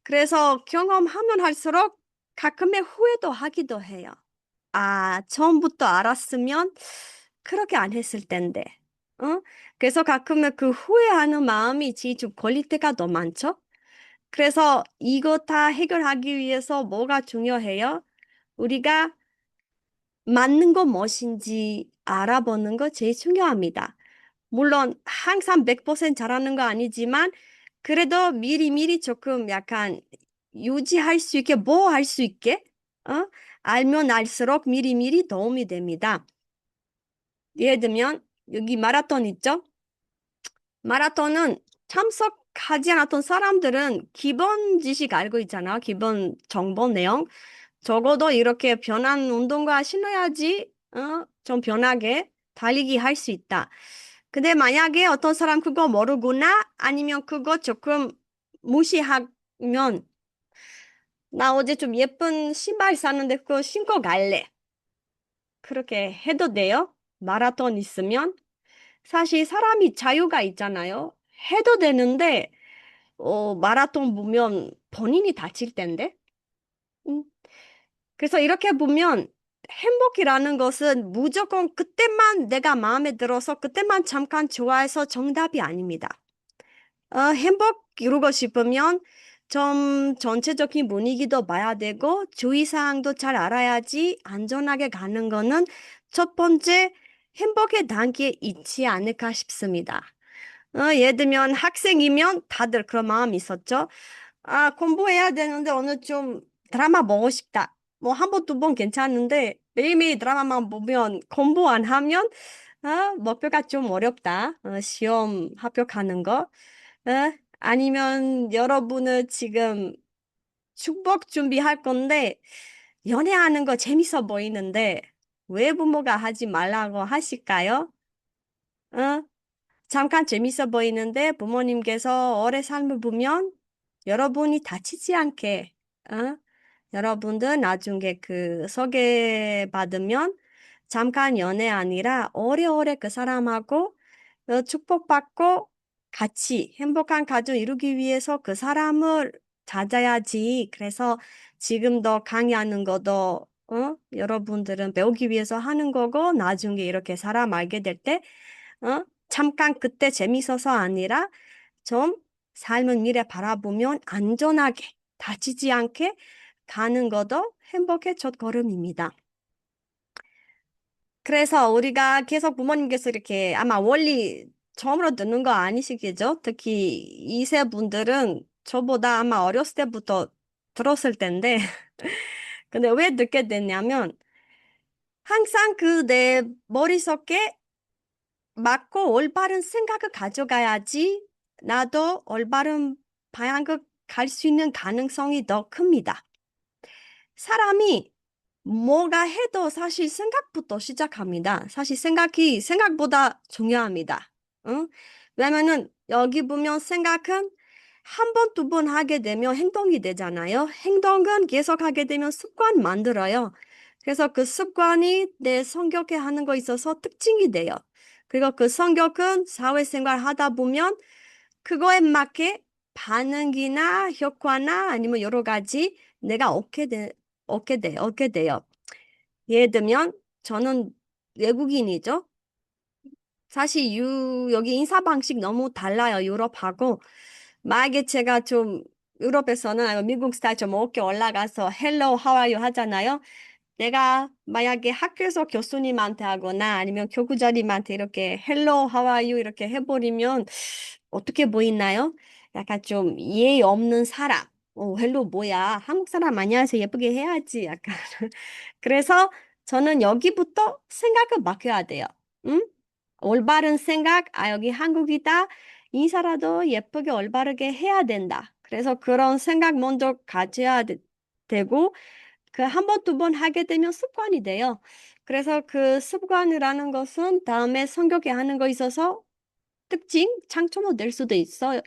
그래서 경험하면 할수록 가끔의 후회도 하기도 해요. 처음부터 알았으면 그렇게 안 했을 텐데. 어? 그래서 가끔은 그 후회하는 마음이 지금 걸릴 때가 더 많죠? 그래서 이거 다 해결하기 위해서 뭐가 중요해요? 우리가 맞는 거 무엇인지 알아보는 거 제일 중요합니다. 물론 항상 100% 잘하는 거 아니지만 그래도 미리미리 조금 약간 유지할 수 있게 뭐 할 수 있게 알면 알수록 미리미리 도움이 됩니다. 예를 들면 여기 마라톤 있죠? 마라톤은 참석하지 않았던 사람들은 기본 지식 알고 있잖아. 기본 정보 내용. 적어도 이렇게 변한 운동화 신어야지, 좀 변하게 달리기 할 수 있다. 근데 만약에 어떤 사람 그거 모르구나, 아니면 그거 조금 무시하면, 나 어제 좀 예쁜 신발 샀는데 그거 신고 갈래. 그렇게 해도 돼요? 마라톤 있으면? 사실 사람이 자유가 있잖아요. 해도 되는데, 마라톤 보면 본인이 다칠 텐데? 음. 그래서 이렇게 보면 행복이라는 것은 무조건 그때만 내가 마음에 들어서 그때만 잠깐 좋아해서 정답이 아닙니다. 행복 이루고 싶으면 좀 전체적인 분위기도 봐야 되고 주의사항도 잘 알아야지 안전하게 가는 거는 첫 번째 행복의 단계에 있지 않을까 싶습니다. 예를 들면 학생이면 다들 그런 마음이 있었죠. 아, 공부해야 되는데 오늘 좀 드라마 보고 싶다. 뭐 한 번, 두 번 괜찮은데 매일매일 드라마만 보면 공부 안 하면 목표가 좀 어렵다. 시험 합격하는 거. 아니면 여러분은 지금 축복 준비할 건데 연애하는 거 재밌어 보이는데 왜 부모가 하지 말라고 하실까요? 어? 잠깐 재밌어 보이는데 부모님께서 오래 삶을 보면 여러분이 다치지 않게, 어? 여러분들 나중에 그 소개받으면 잠깐 연애 아니라 오래오래 그 사람하고 축복받고 같이 행복한 가정 이루기 위해서 그 사람을 찾아야지. 그래서 지금도 강의하는 것도 여러분들은 배우기 위해서 하는 거고 나중에 이렇게 사람 알게 될 때, 잠깐 그때 재밌어서 아니라 좀 삶은 미래 바라보면 안전하게 다치지 않게 가는 것도 행복의 첫걸음입니다. 그래서 우리가 계속 부모님께서 이렇게 아마 원리 처음으로 듣는 거 아니시겠죠? 특히 이세 분들은 저보다 아마 어렸을 때부터 들었을 텐데 근데 왜 듣게 됐냐면 항상 그 내 머릿속에 맞고 올바른 생각을 가져가야지 나도 올바른 방향을 갈 수 있는 가능성이 더 큽니다. 사람이 뭐가 해도 사실 생각부터 시작합니다. 사실 생각이 생각보다 중요합니다. 응? 왜냐면은 여기 보면 생각은 한 번, 두 번 하게 되면 행동이 되잖아요. 행동은 계속 하게 되면 습관 만들어요. 그래서 그 습관이 내 성격에 하는 거 있어서 특징이 돼요. 그리고 그 성격은 사회생활 하다 보면 그거에 맞게 반응이나 효과나 아니면 여러 가지 내가 얻게 돼요. 예를 들면 저는 외국인이죠. 사실 여기 인사 방식 너무 달라요. 유럽하고. 만약에 제가 좀 유럽에서는 아니면 미국 스타일 좀 어깨 올라가서 hello, how are you 하잖아요. 내가 만약에 학교에서 교수님한테 하거나 아니면 교구자님한테 이렇게 hello, how are you 이렇게 해버리면 어떻게 보이나요? 약간 좀 예의 없는 사람. hello 뭐야? 한국 사람 안녕하세요. 예쁘게 해야지. 약간. 그래서 저는 여기부터 생각을 바뀌어야 돼요. 응? 올바른 생각, 아, 여기 한국이다. 인사라도 예쁘게 올바르게 해야 된다. 그래서 그런 생각 먼저 가져야 되고, 그 한 번, 두 번 하게 되면 습관이 돼요. 그래서 그 습관이라는 것은 다음에 성격에 하는 거 있어서 특징, 장점을 낼 수도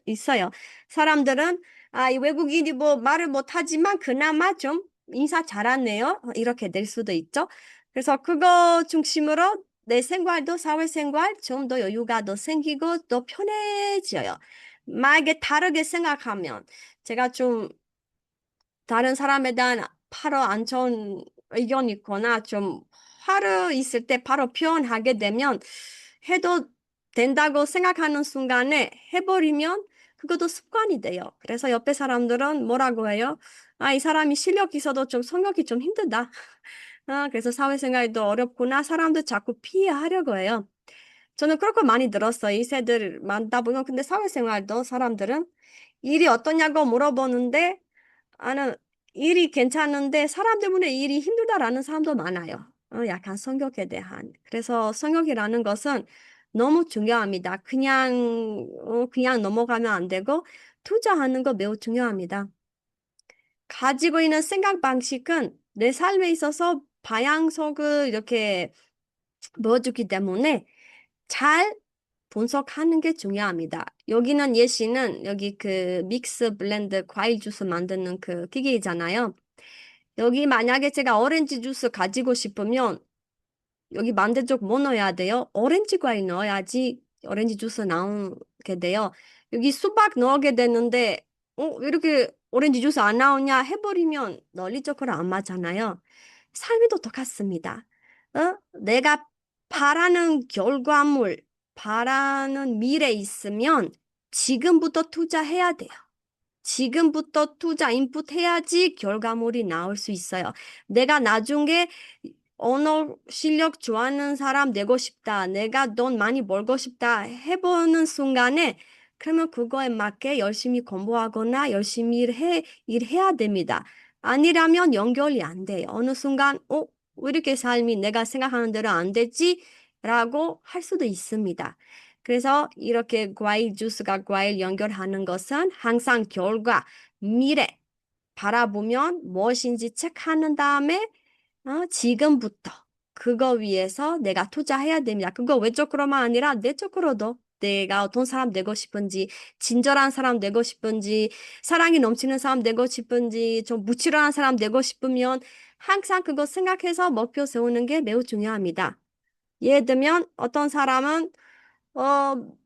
있어요. 사람들은, 아, 이 외국인이 뭐 말을 못하지만 그나마 좀 인사 잘하네요. 이렇게 낼 수도 있죠. 그래서 그거 중심으로 내 생활도 사회생활 좀 더 여유가 더 생기고 더 편해져요. 만약에 다르게 생각하면 제가 좀 다른 사람에 대한 바로 안 좋은 의견이 있거나 좀 화를 있을 때 바로 표현하게 되면 해도 된다고 생각하는 순간에 해버리면 그것도 습관이 돼요. 그래서 옆에 사람들은 뭐라고 해요? 아, 이 사람이 실력 있어도 좀 성격이 좀 힘들다. 그래서 사회생활도 어렵구나. 사람들 자꾸 피해하려고 해요. 저는 그렇게 많이 들었어요. 이 세대를 만나보면. 근데 사회생활도 사람들은 일이 어떠냐고 물어보는데 나는 일이 괜찮은데 사람 때문에 일이 힘들다라는 사람도 많아요. 약간 성격에 대한. 그래서 성격이라는 것은 너무 중요합니다. 그냥 넘어가면 안 되고, 투자하는 거 매우 중요합니다. 가지고 있는 생각 방식은 내 삶에 있어서 방향성을 이렇게 보여주기 때문에 잘 분석하는 게 중요합니다. 여기는 예시는 여기 그 믹스 블렌드 과일 주스 만드는 그 기계이잖아요. 여기 만약에 제가 오렌지 주스 가지고 싶으면 여기 반대쪽 뭐 넣어야 돼요? 오렌지 과일 넣어야지 오렌지 주스 나오게 돼요. 여기 수박 넣게 되는데, 왜 이렇게 오렌지 주스 안 나오냐 해버리면 논리적으로 안 맞잖아요. 삶도 똑같습니다. 내가 바라는 결과물, 바라는 미래 있으면 지금부터 투자해야 돼요. 지금부터 투자 인풋 해야지 결과물이 나올 수 있어요. 내가 나중에 언어 실력 좋아하는 사람 되고 싶다. 내가 돈 많이 벌고 싶다. 해보는 순간에 그러면 그거에 맞게 열심히 공부하거나 열심히 일해야 됩니다. 아니라면 연결이 안 돼요. 어느 순간, 왜 이렇게 삶이 내가 생각하는 대로 안 되지? 라고 할 수도 있습니다. 그래서 이렇게 과일 주스가 과일 연결하는 것은 항상 결과, 미래 바라보면 무엇인지 체크하는 다음에 지금부터 그거 위해서 내가 투자해야 됩니다. 그거 외적으로만 아니라 내적으로도 내가 어떤 사람 되고 싶은지, 친절한 사람 되고 싶은지, 사랑이 넘치는 사람 되고 싶은지, 좀 무치러한 사람 되고 싶으면 항상 그거 생각해서 목표 세우는 게 매우 중요합니다. 예를 들면 어떤 사람은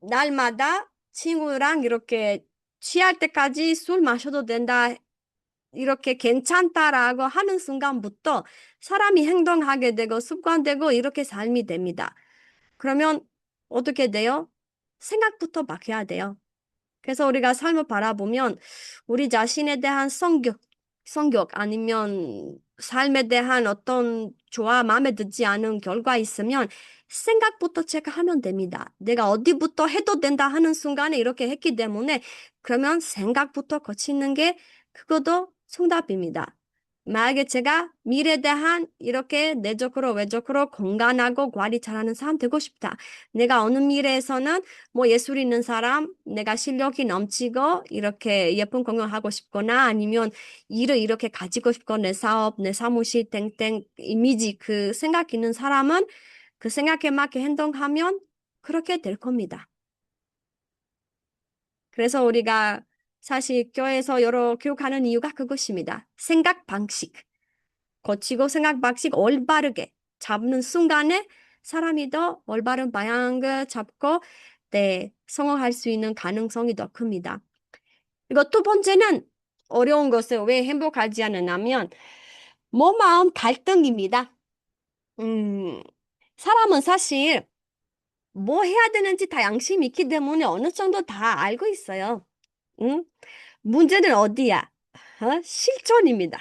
날마다 친구랑 이렇게 취할 때까지 술 마셔도 된다. 이렇게 괜찮다라고 하는 순간부터 사람이 행동하게 되고 습관되고 이렇게 삶이 됩니다. 그러면 어떻게 돼요? 생각부터 바뀌어야 돼요. 그래서 우리가 삶을 바라보면 우리 자신에 대한 성격 아니면 삶에 대한 어떤 마음에 들지 않은 결과 있으면 생각부터 체크하면 됩니다. 내가 어디부터 해도 된다 하는 순간에 이렇게 했기 때문에 그러면 생각부터 고치는 게 그것도 정답입니다. 만약에 제가 미래에 대한 이렇게 내적으로 외적으로 건강하고 관리 잘하는 사람 되고 싶다. 내가 어느 미래에서는 뭐 예술 있는 사람, 내가 실력이 넘치고 이렇게 예쁜 공연하고 싶거나 아니면 일을 이렇게 가지고 싶고 내 사업, 내 사무실 땡땡 이미지 그 생각 있는 사람은 그 생각에 맞게 행동하면 그렇게 될 겁니다. 그래서 우리가 사실 교회에서 여러 교육하는 이유가 그것입니다. 생각 방식. 거치고 생각 방식 올바르게 잡는 순간에 사람이 더 올바른 방향을 잡고 네, 성공할 수 있는 가능성이 더 큽니다. 그리고 두 번째는 어려운 것을 왜 행복하지 않느냐면 마음 갈등입니다. 음, 사람은 사실 뭐 해야 되는지 다 양심이 있기 때문에 어느 정도 다 알고 있어요. 응? 문제는 어디야? 실천입니다.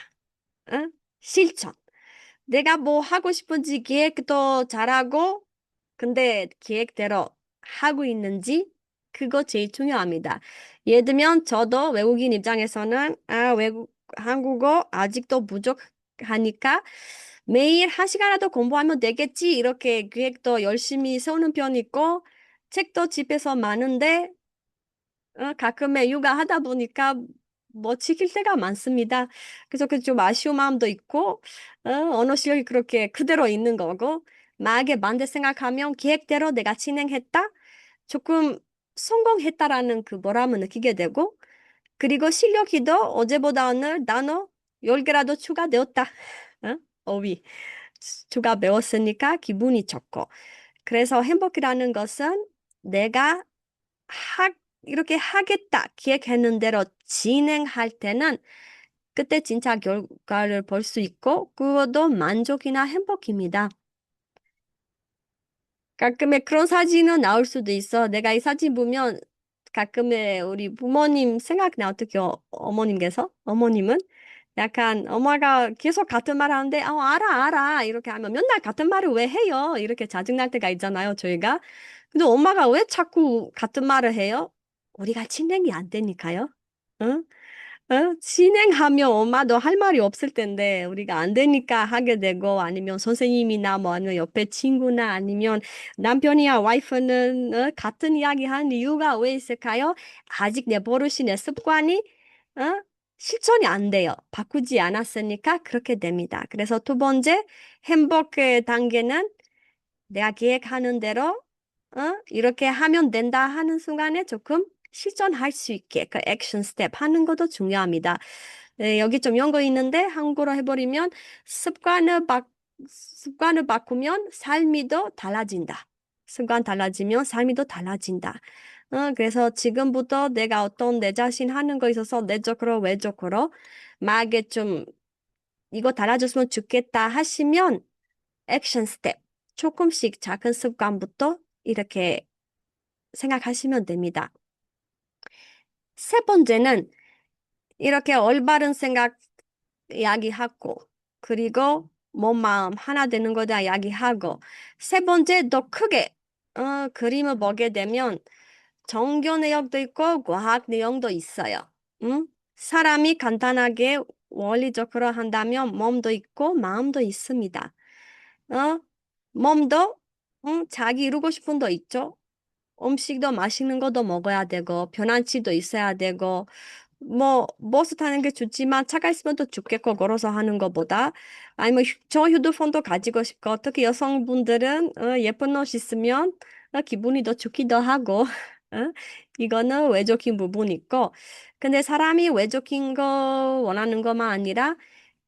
실천. 내가 뭐 하고 싶은지 계획도 잘하고, 근데 계획대로 하고 있는지, 그거 제일 중요합니다. 예를 들면, 저도 외국인 입장에서는, 한국어 아직도 부족하니까 매일 한 시간이라도 공부하면 되겠지, 이렇게 계획도 열심히 세우는 편이고, 책도 집에서 많은데, 가끔의 육아하다 보니까 뭐 지킬 때가 많습니다. 그래서 그 좀 아쉬운 마음도 있고, 언어 실력이 그렇게 그대로 있는 거고, 만약에 반대 생각하면 계획대로 내가 진행했다? 조금 성공했다라는 그 보람을 느끼게 되고, 그리고 실력이도 어제보다 오늘 단어 10개라도 추가되었다. 어? 어휘. 추가 배웠으니까 기분이 좋고. 그래서 행복이라는 것은 내가 이렇게 하겠다 기획했는 대로 진행할 때는 그때 진짜 결과를 볼 수 있고 그것도 만족이나 행복입니다. 가끔의 그런 사진은 나올 수도 있어. 내가 이 사진 보면 가끔의 우리 부모님 생각나 어떻게 어머님께서? 어머님은 약간 엄마가 계속 같은 말 하는데 알아 이렇게 하면 맨날 같은 말을 왜 해요? 이렇게 짜증날 때가 있잖아요, 저희가. 근데 엄마가 왜 자꾸 같은 말을 해요? 우리가 진행이 안 되니까요. 응? 진행하면 엄마도 할 말이 없을 텐데 우리가 안 되니까 하게 되고 아니면 선생님이나 뭐 아니면 옆에 친구나 아니면 남편이야 와이프는 같은 이야기 하는 이유가 왜 있을까요? 아직 내 버릇이 내 습관이 어? 실천이 안 돼요. 바꾸지 않았으니까 그렇게 됩니다. 그래서 두 번째 행복의 단계는 내가 계획하는 대로 이렇게 하면 된다 하는 순간에 조금 실천할 수 있게 그 액션 스텝 하는 것도 중요합니다. 네, 여기 좀 연거 있는데 한국어로 해버리면 습관을 바꾸면 삶이 더 달라진다. 습관 달라지면 삶이 더 달라진다. 그래서 지금부터 내가 어떤 내 자신 하는 거 있어서 내적으로 외적으로 막에 좀 이거 달라졌으면 좋겠다 하시면 액션 스텝 조금씩 작은 습관부터 이렇게 생각하시면 됩니다. 세 번째는 이렇게 올바른 생각 이야기하고, 그리고 몸, 마음 하나 되는 거다 이야기하고, 세 번째 더 크게, 그림을 보게 되면 종교 내용도 있고, 과학 내용도 있어요. 응? 사람이 간단하게 원리적으로 한다면 몸도 있고, 마음도 있습니다. 몸도, 자기 이루고 싶은 거 있죠? 음식도 맛있는 것도 먹어야 되고, 편안치도 있어야 되고, 뭐, 버스 타는 게 좋지만 차가 있으면 또 죽겠고, 걸어서 하는 것보다. 아니면 저 휴대폰도 가지고 싶고, 특히 여성분들은 예쁜 옷 있으면 기분이 더 좋기도 하고, 어? 이거는 외적인 부분이 있고, 근데 사람이 외적인 거 원하는 것만 아니라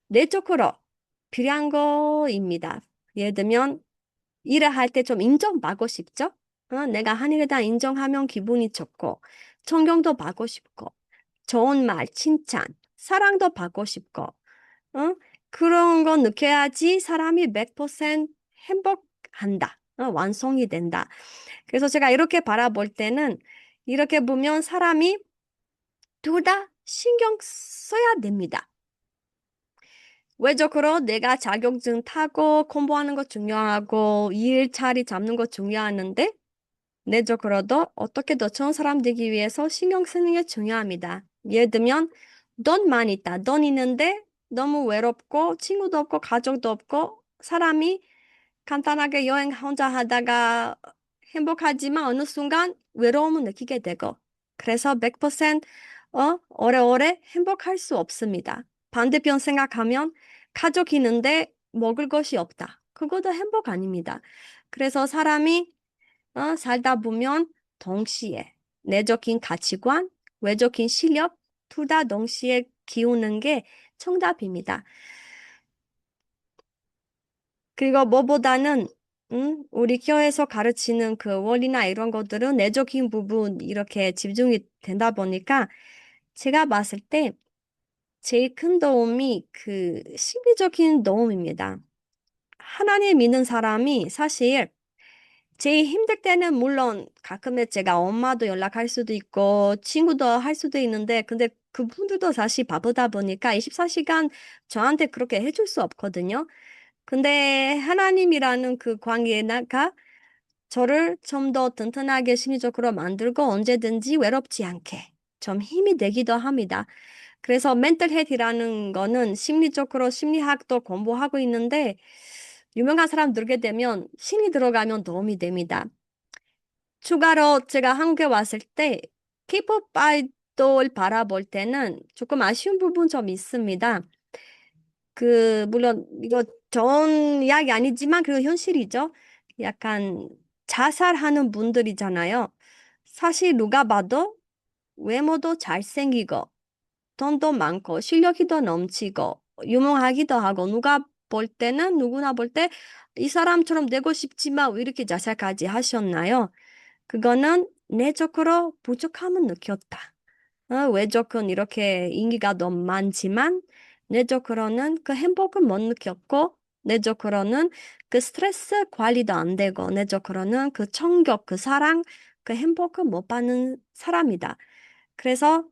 내적으로 필요한 거입니다. 예를 들면, 일을 할 때 좀 인정받고 싶죠? 내가 한 일에 대한 인정하면 기분이 좋고, 존경도 받고 싶고, 좋은 말, 칭찬, 사랑도 받고 싶고, 그런 거 느껴야지 사람이 100% 행복한다. 완성이 된다. 그래서 제가 이렇게 바라볼 때는 이렇게 보면 사람이 둘 다 신경 써야 됩니다. 외적으로 내가 자격증 타고 공부하는 거 중요하고 일 자리 잡는 거 중요하는데 내적으로도 어떻게 더 좋은 사람 되기 위해서 신경 쓰는 게 중요합니다. 예를 들면 돈만 있다. 돈 있는데 너무 외롭고 친구도 없고 가족도 없고 사람이 간단하게 여행 혼자 하다가 행복하지만 어느 순간 외로움을 느끼게 되고 그래서 100% 오래오래 행복할 수 없습니다. 반대편 생각하면 가족 있는데 먹을 것이 없다. 그것도 행복 아닙니다. 그래서 사람이 살다 보면 동시에 내적인 가치관, 외적인 실력 둘 다 동시에 키우는 게 정답입니다. 그리고 뭐보다는 우리 교회에서 가르치는 그 원리나 이런 것들은 내적인 부분 이렇게 집중이 된다 보니까 제가 봤을 때 제일 큰 도움이 그 심리적인 도움입니다. 하나님 믿는 사람이 사실 제일 힘들 때는 물론 가끔은 제가 엄마도 연락할 수도 있고 친구도 할 수도 있는데 근데 그분들도 사실 바쁘다 보니까 24시간 저한테 그렇게 해줄 수 없거든요. 근데 하나님이라는 그 관계가 저를 좀 더 튼튼하게 심리적으로 만들고 언제든지 외롭지 않게 좀 힘이 되기도 합니다. 그래서 멘탈 헬이라는 거는 심리적으로 심리학도 공부하고 있는데 유명한 사람 들게 되면 신이 들어가면 도움이 됩니다. 추가로 제가 한국에 왔을 때 K-pop 아이돌 바라볼 때는 조금 아쉬운 부분 좀 있습니다. 물론 이거 좋은 이야기 아니지만 그 현실이죠. 약간 자살하는 분들이잖아요. 사실 누가 봐도 외모도 잘생기고 돈도 많고 실력이 더 넘치고 유명하기도 하고 누가 볼 때는 누구나 볼 때 이 사람처럼 되고 싶지만 왜 이렇게 자살까지 하셨나요? 그거는 내적으로 부족함을 느꼈다. 외적은 이렇게 인기가 너무 많지만 내적으로는 그 행복을 못 느꼈고 내적으로는 그 스트레스 관리도 안 되고 내적으로는 그 청력, 그 사랑, 그 행복을 못 받는 사람이다. 그래서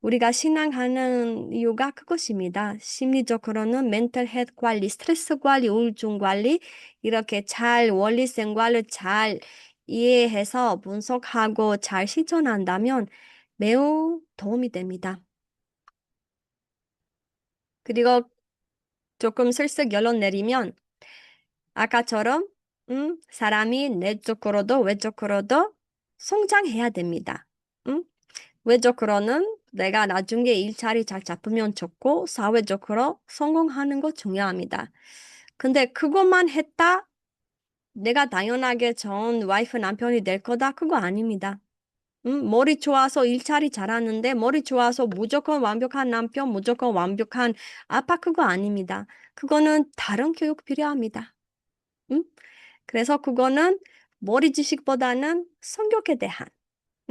우리가 신앙하는 이유가 그것입니다. 심리적으로는 멘탈 헬 관리, 스트레스 관리, 우울증 관리 이렇게 잘 원리 생활을 잘 이해해서 분석하고 잘 실천한다면 매우 도움이 됩니다. 그리고 조금 슬슬 결론 내리면 아까처럼 사람이 내적으로도 외적으로도 성장해야 됩니다. 음? 외적으로는 내가 나중에 일자리 잘 잡으면 좋고 사회적으로 성공하는 거 중요합니다. 근데 그것만 했다 내가 당연하게 좋은 와이프 남편이 될 거다 그거 아닙니다. 머리 좋아서 일자리 잘하는데 머리 좋아서 무조건 완벽한 남편, 무조건 완벽한 아빠 그거 아닙니다. 그거는 다른 교육 필요합니다. 음? 그래서 그거는 머리 지식보다는 성격에 대한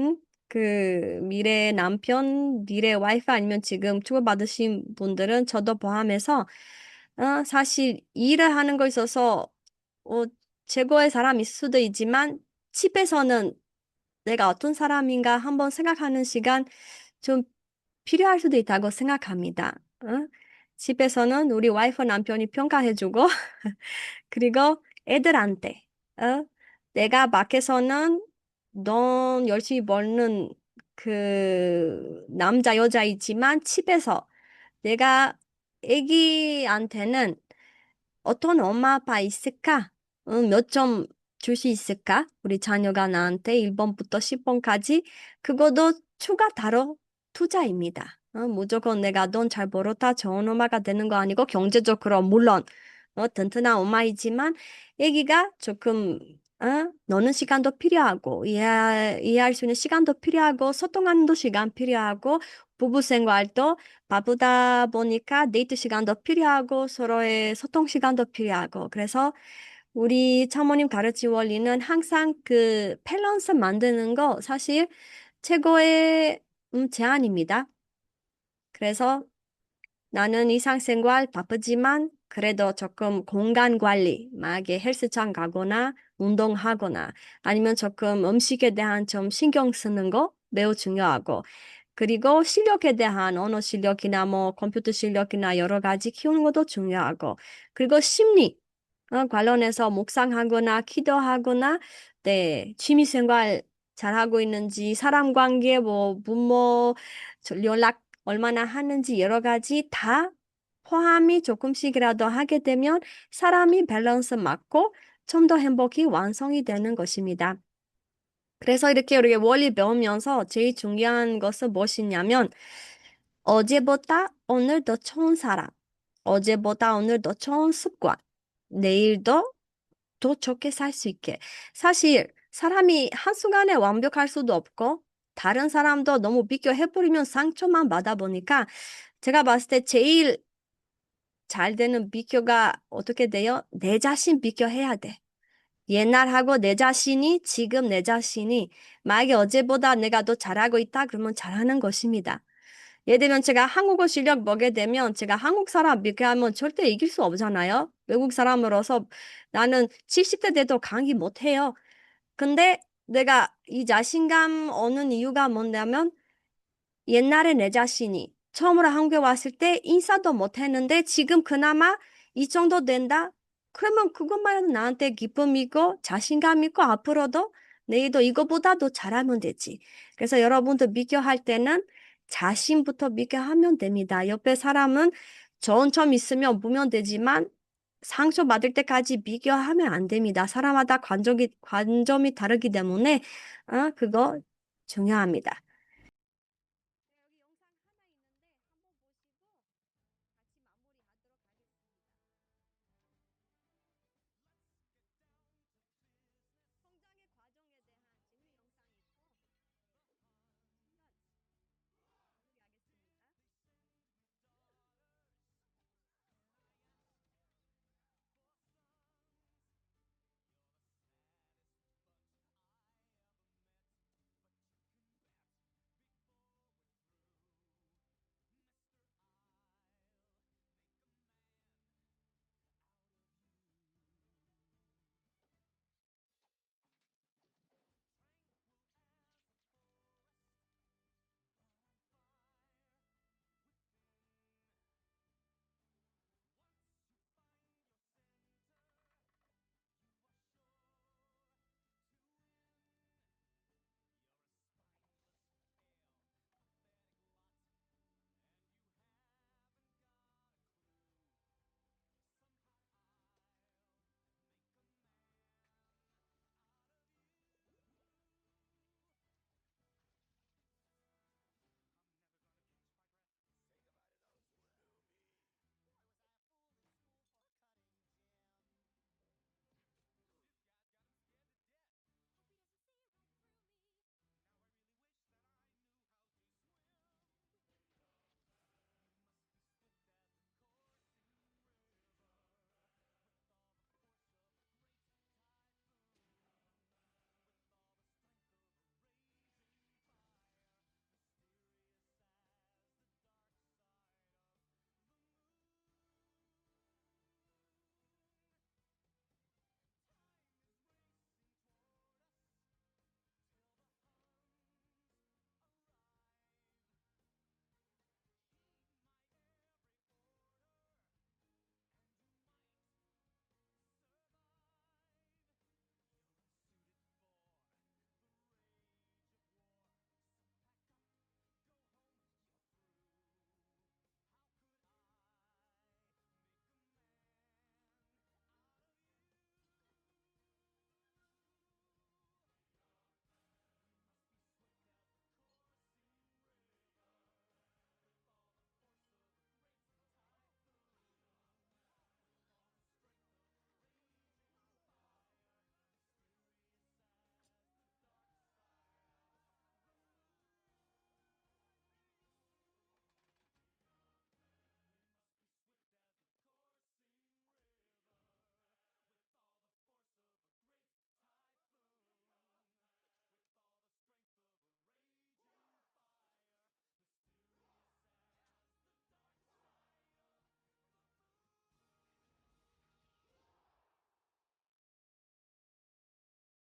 응? 그 미래 남편, 미래 와이프 아니면 지금 주고받으신 분들은 저도 포함해서 사실 일을 하는 거 있어서 어, 최고의 사람일 수도 있지만 집에서는 내가 어떤 사람인가 한번 생각하는 시간 좀 필요할 수도 있다고 생각합니다. 집에서는 우리 와이프 남편이 평가해주고 그리고 애들한테 내가 밖에서는 넌 열심히 벌는 그 남자 여자이지만 집에서 내가 애기한테는 어떤 엄마 아빠 있을까? 몇 점 줄 수 있을까? 우리 자녀가 나한테 1번부터 10번까지 그것도 추가 다뤄 투자입니다. 무조건 내가 돈 잘 벌었다 좋은 엄마가 되는 거 아니고 경제적으로 물론 튼튼한 엄마이지만 애기가 조금 노는 시간도 필요하고 이해할 수 있는 시간도 필요하고 소통하는 도 시간 필요하고 부부 생활도 바쁘다 보니까 데이트 시간도 필요하고 서로의 소통 시간도 필요하고 그래서 우리 차모님 가르치 원리는 항상 그 밸런스 만드는 거 사실 최고의 제안입니다. 그래서 나는 일상생활 바쁘지만 그래도 조금 공간 관리, 만약에 헬스장 가거나 운동하거나 아니면 조금 음식에 대한 좀 신경 쓰는 거 매우 중요하고 그리고 실력에 대한 언어 실력이나 뭐 컴퓨터 실력이나 여러 가지 키우는 것도 중요하고 그리고 심리 관련해서 묵상하거나 기도하거나 네 취미생활 잘하고 있는지 사람 관계 뭐 부모 연락 얼마나 하는지 여러 가지 다 포함이 조금씩이라도 하게 되면 사람이 밸런스 맞고 좀 더 행복이 완성이 되는 것입니다. 그래서 이렇게 우리가 원리 배우면서 제일 중요한 것은 무엇이냐면 어제보다 오늘 더 좋은 사람, 어제보다 오늘 더 좋은 습관, 내일도 더 좋게 살 수 있게. 사실 사람이 한순간에 완벽할 수도 없고 다른 사람도 너무 비교해버리면 상처만 받아 보니까 제가 봤을 때 제일 잘 되는 비교가 어떻게 돼요? 내 자신 비교해야 돼. 옛날하고 내 자신이 지금 내 자신이 만약에 어제보다 내가 더 잘하고 있다 그러면 잘하는 것입니다. 예를 들면 제가 한국어 실력 보게 되면 제가 한국 사람 비교하면 절대 이길 수 없잖아요. 외국 사람으로서 나는 70대 돼도 강의 못해요. 근데 내가 이 자신감 오는 이유가 뭐냐면 옛날에 내 자신이 처음으로 한국에 왔을 때 인사도 못했는데 지금 그나마 이 정도 된다? 그러면 그것만 해도 나한테 기쁨이고 자신감이고 앞으로도 내일도 이거보다 더 잘하면 되지. 그래서 여러분도 비교할 때는 자신부터 비교하면 됩니다. 옆에 사람은 좋은 점 있으면 보면 되지만 상처받을 때까지 비교하면 안 됩니다. 사람마다 관점이 다르기 때문에 그거 중요합니다.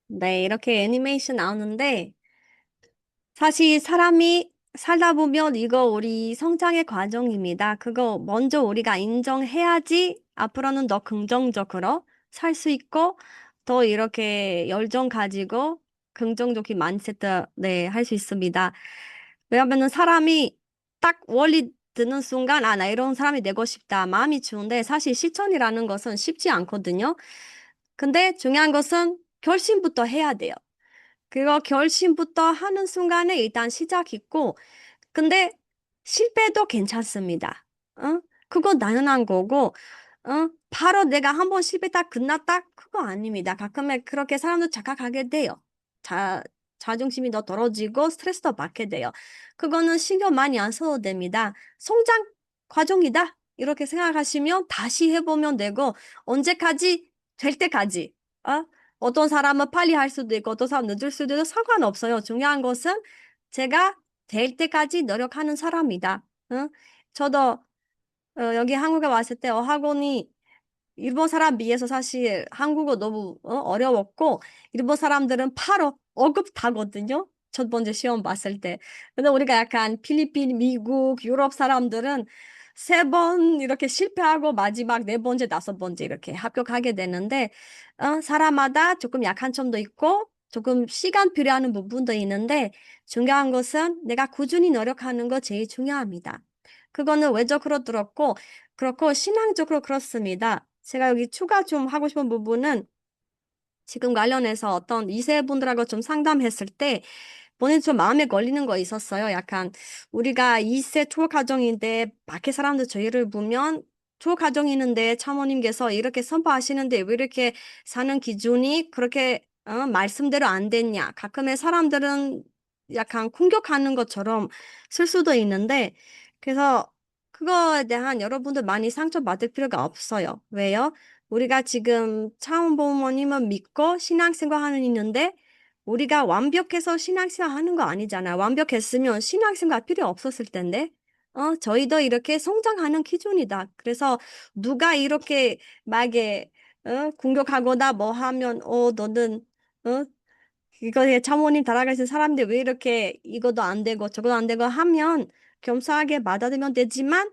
네, 이렇게 애니메이션 나오는데, 사실 사람이 살다 보면 이거 우리 성장의 과정입니다. 그거 먼저 우리가 인정해야지 앞으로는 더 긍정적으로 살 수 있고, 더 이렇게 열정 가지고 긍정적인 마인드세트, 네, 할 수 있습니다. 왜냐면은 사람이 딱 원리 드는 순간, 아, 나 이런 사람이 되고 싶다. 마음이 좋은데 사실 실천이라는 것은 쉽지 않거든요. 근데 중요한 것은 결심부터 해야 돼요. 그거 결심부터 하는 순간에 일단 시작 있고, 근데 실패도 괜찮습니다. 어? 그거 당연한 거고, 바로 내가 한번 실패다 끝났다? 그거 아닙니다. 가끔에 그렇게 사람도 착각하게 돼요. 자, 자존심이 더 떨어지고 스트레스도 받게 돼요. 그거는 신경 많이 안 써도 됩니다. 성장 과정이다. 이렇게 생각하시면 다시 해보면 되고, 언제까지? 될 때까지. 어? 어떤 사람은 빨리 할 수도 있고, 어떤 사람은 늦을 수도 있고, 상관없어요. 중요한 것은 제가 될 때까지 노력하는 사람이다. 응? 저도 여기 한국에 왔을 때 어학원이 일본 사람 비해서 사실 한국어 너무 어려웠고 일본 사람들은 바로 어급 타거든요. 첫 번째 시험 봤을 때. 근데 우리가 약간 필리핀, 미국, 유럽 사람들은 세 번 이렇게 실패하고 마지막 네 번째, 다섯 번째 이렇게 합격하게 되는데 사람마다 조금 약한 점도 있고 조금 시간 필요한 부분도 있는데 중요한 것은 내가 꾸준히 노력하는 거 제일 중요합니다. 그거는 외적으로 들었고 그렇고 신앙적으로 그렇습니다. 제가 여기 추가 좀 하고 싶은 부분은 지금 관련해서 어떤 2세 분들하고 좀 상담했을 때 본인 좀 마음에 걸리는 거 있었어요. 약간 우리가 2세 초가정인데 밖에 사람들 저희를 보면 초가정이는데 차모님께서 이렇게 선포하시는데 왜 이렇게 사는 기준이 그렇게 말씀대로 안 됐냐. 가끔의 사람들은 약간 공격하는 것처럼 쓸 수도 있는데 그래서 그거에 대한 여러분들 많이 상처받을 필요가 없어요. 왜요? 우리가 지금 차원부모님은 믿고 신앙생활 하는 있는데 우리가 완벽해서 신앙생활 하는 거 아니잖아. 완벽했으면 신앙생활 필요 없었을 텐데. 저희도 이렇게 성장하는 기준이다. 그래서 누가 이렇게 막에 공격하거나 뭐 하면 너는 어, 이거에 차모님 달아가신 사람들 왜 이렇게 이것도 안 되고 저것도 안 되고 하면 겸손하게 받아들이면 되지만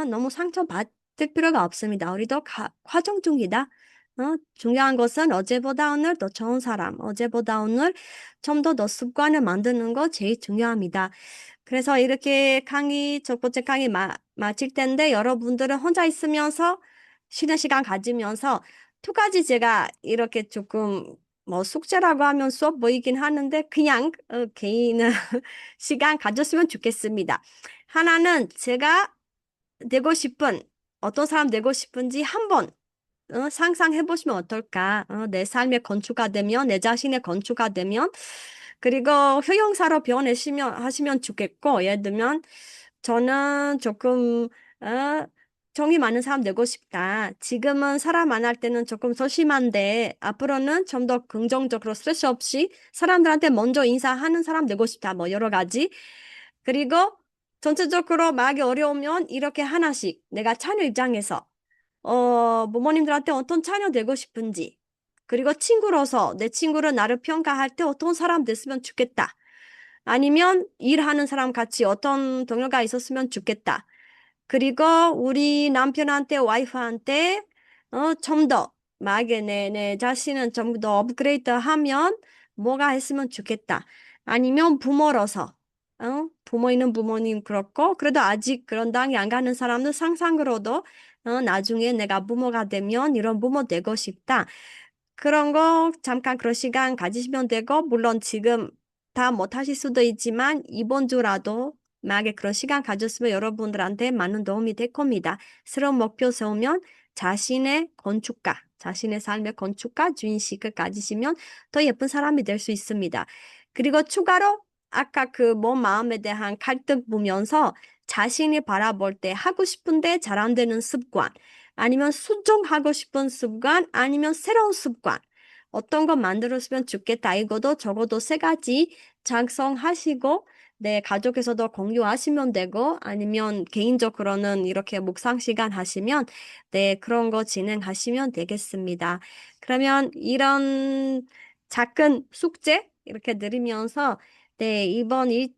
너무 상처받을 필요가 없습니다. 우리도 과정 중이다. 중요한 것은 어제보다 오늘 더 좋은 사람, 어제보다 오늘 좀 더 습관을 만드는 거 제일 중요합니다. 그래서 이렇게 강의, 첫 번째 강의 마칠 텐데 여러분들은 혼자 있으면서 쉬는 시간 가지면서 두 가지 제가 이렇게 조금 뭐 숙제라고 하면 수업 보이긴 하는데 그냥 개인 시간 가졌으면 좋겠습니다. 하나는 제가 되고 싶은 어떤 사람 되고 싶은지 한번 상상해 보시면 어떨까? 내 삶의 건축가 되면, 내 자신의 건축가 되면, 그리고 효용사로 하시면 좋겠고, 예를 들면, 저는 조금, 정이 많은 사람 되고 싶다. 지금은 사람 만날 때는 조금 소심한데, 앞으로는 좀 더 긍정적으로 스트레스 없이 사람들한테 먼저 인사하는 사람 되고 싶다. 뭐, 여러 가지. 그리고 전체적으로 말하기 어려우면 이렇게 하나씩 내가 자녀 입장에서 부모님들한테 어떤 자녀 되고 싶은지, 그리고 친구로서 내 친구를 나를 평가할 때 어떤 사람 됐으면 좋겠다. 아니면 일하는 사람 같이 어떤 동료가 있었으면 좋겠다. 그리고 우리 남편한테, 와이프한테, 좀 더, 만약에 내 자신은 좀 더 업그레이드 하면 뭐가 했으면 좋겠다. 아니면 부모로서, 부모 있는 부모님 그렇고, 그래도 아직 그런 당이 안 가는 사람은 상상으로도, 나중에 내가 부모가 되면 이런 부모 되고 싶다. 그런 거 잠깐 그런 시간 가지시면 되고, 물론 지금 다 못하실 수도 있지만, 이번 주라도 만약에 그런 시간 가졌으면 여러분들한테 많은 도움이 될 겁니다. 새로운 목표 세우면 자신의 건축가, 자신의 삶의 건축가, 주인식을 가지시면 더 예쁜 사람이 될 수 있습니다. 그리고 추가로 아까 그 몸 마음에 대한 갈등 보면서 자신이 바라볼 때 하고 싶은데 잘 안 되는 습관, 아니면 수정하고 싶은 습관, 아니면 새로운 습관. 어떤 거 만들었으면 좋겠다. 이거도 적어도 세 가지 작성하시고, 네, 가족에서도 공유하시면 되고, 아니면 개인적으로는 이렇게 묵상 시간 하시면, 네, 그런 거 진행하시면 되겠습니다. 그러면 이런 작은 숙제 이렇게 드리면서 네, 이번 이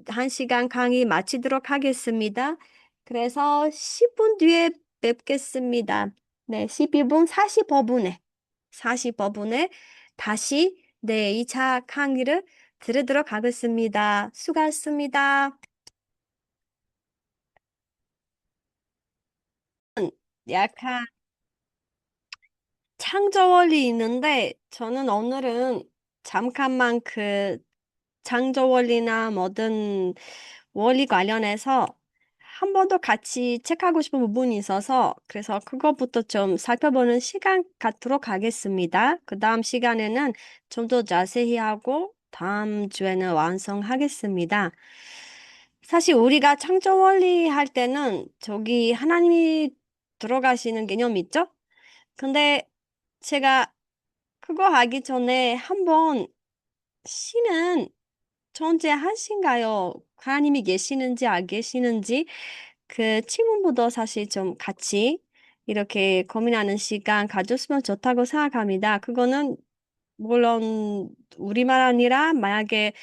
1시간 강의 마치도록 하겠습니다. 그래서 10분 뒤에 뵙겠습니다. 네, 12분, 45분에 다시 네, 2차 강의를 들으도록 하겠습니다. 수고하셨습니다. 약간 창조 원리 있는데 저는 오늘은 잠깐만 그 창조 원리나 뭐든 원리 관련해서 한 번 더 같이 체크하고 싶은 부분이 있어서 그래서 그것부터 좀 살펴보는 시간 갖도록 하겠습니다. 그 다음 시간에는 좀 더 자세히 하고 다음 주에는 완성하겠습니다. 사실 우리가 창조 원리 할 때는 저기 하나님이 들어가시는 개념 있죠? 근데 제가 그거 하기 전에 한번 신은 존재하신가요? 하나님이 계시는지 안 계시는지 그 질문부터 사실 좀 같이 이렇게 고민하는 시간 가졌으면 좋다고 생각합니다. 그거는 물론 우리말 아니라 만약에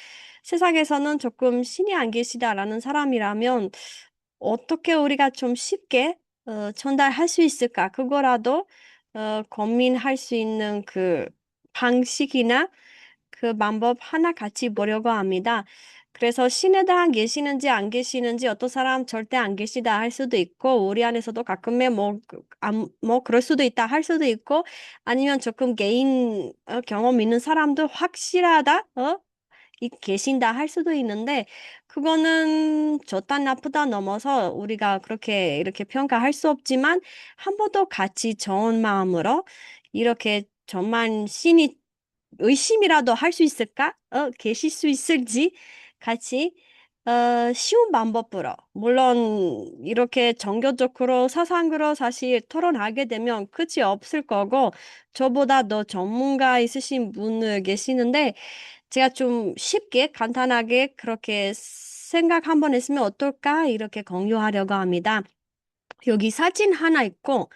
세상에서는 조금 신이 안 계시다라는 사람이라면 어떻게 우리가 좀 쉽게 전달할 수 있을까? 그거라도 고민할 수 있는 그 방식이나 그 방법 하나 같이 보려고 합니다. 그래서 신에 대한 계시는지 안 계시는지 어떤 사람 절대 안 계시다 할 수도 있고 우리 안에서도 가끔에 뭐 그럴 수도 있다 할 수도 있고 아니면 조금 개인 경험 있는 사람도 확실하다 계신다 할 수도 있는데 그거는 좋다 나쁘다 넘어서 우리가 그렇게 이렇게 평가할 수 없지만 한 번 더 같이 좋은 마음으로 이렇게 정말 신이 의심이라도 할 수 있을까? 계실 수 있을지 같이 쉬운 방법으로 물론 이렇게 종교적으로 사상으로 사실 토론하게 되면 끝이 없을 거고 저보다 더 전문가 있으신 분을 계시는데 제가 좀 쉽게 간단하게 그렇게 생각 한번 했으면 어떨까 이렇게 공유하려고 합니다. 여기 사진 하나 있고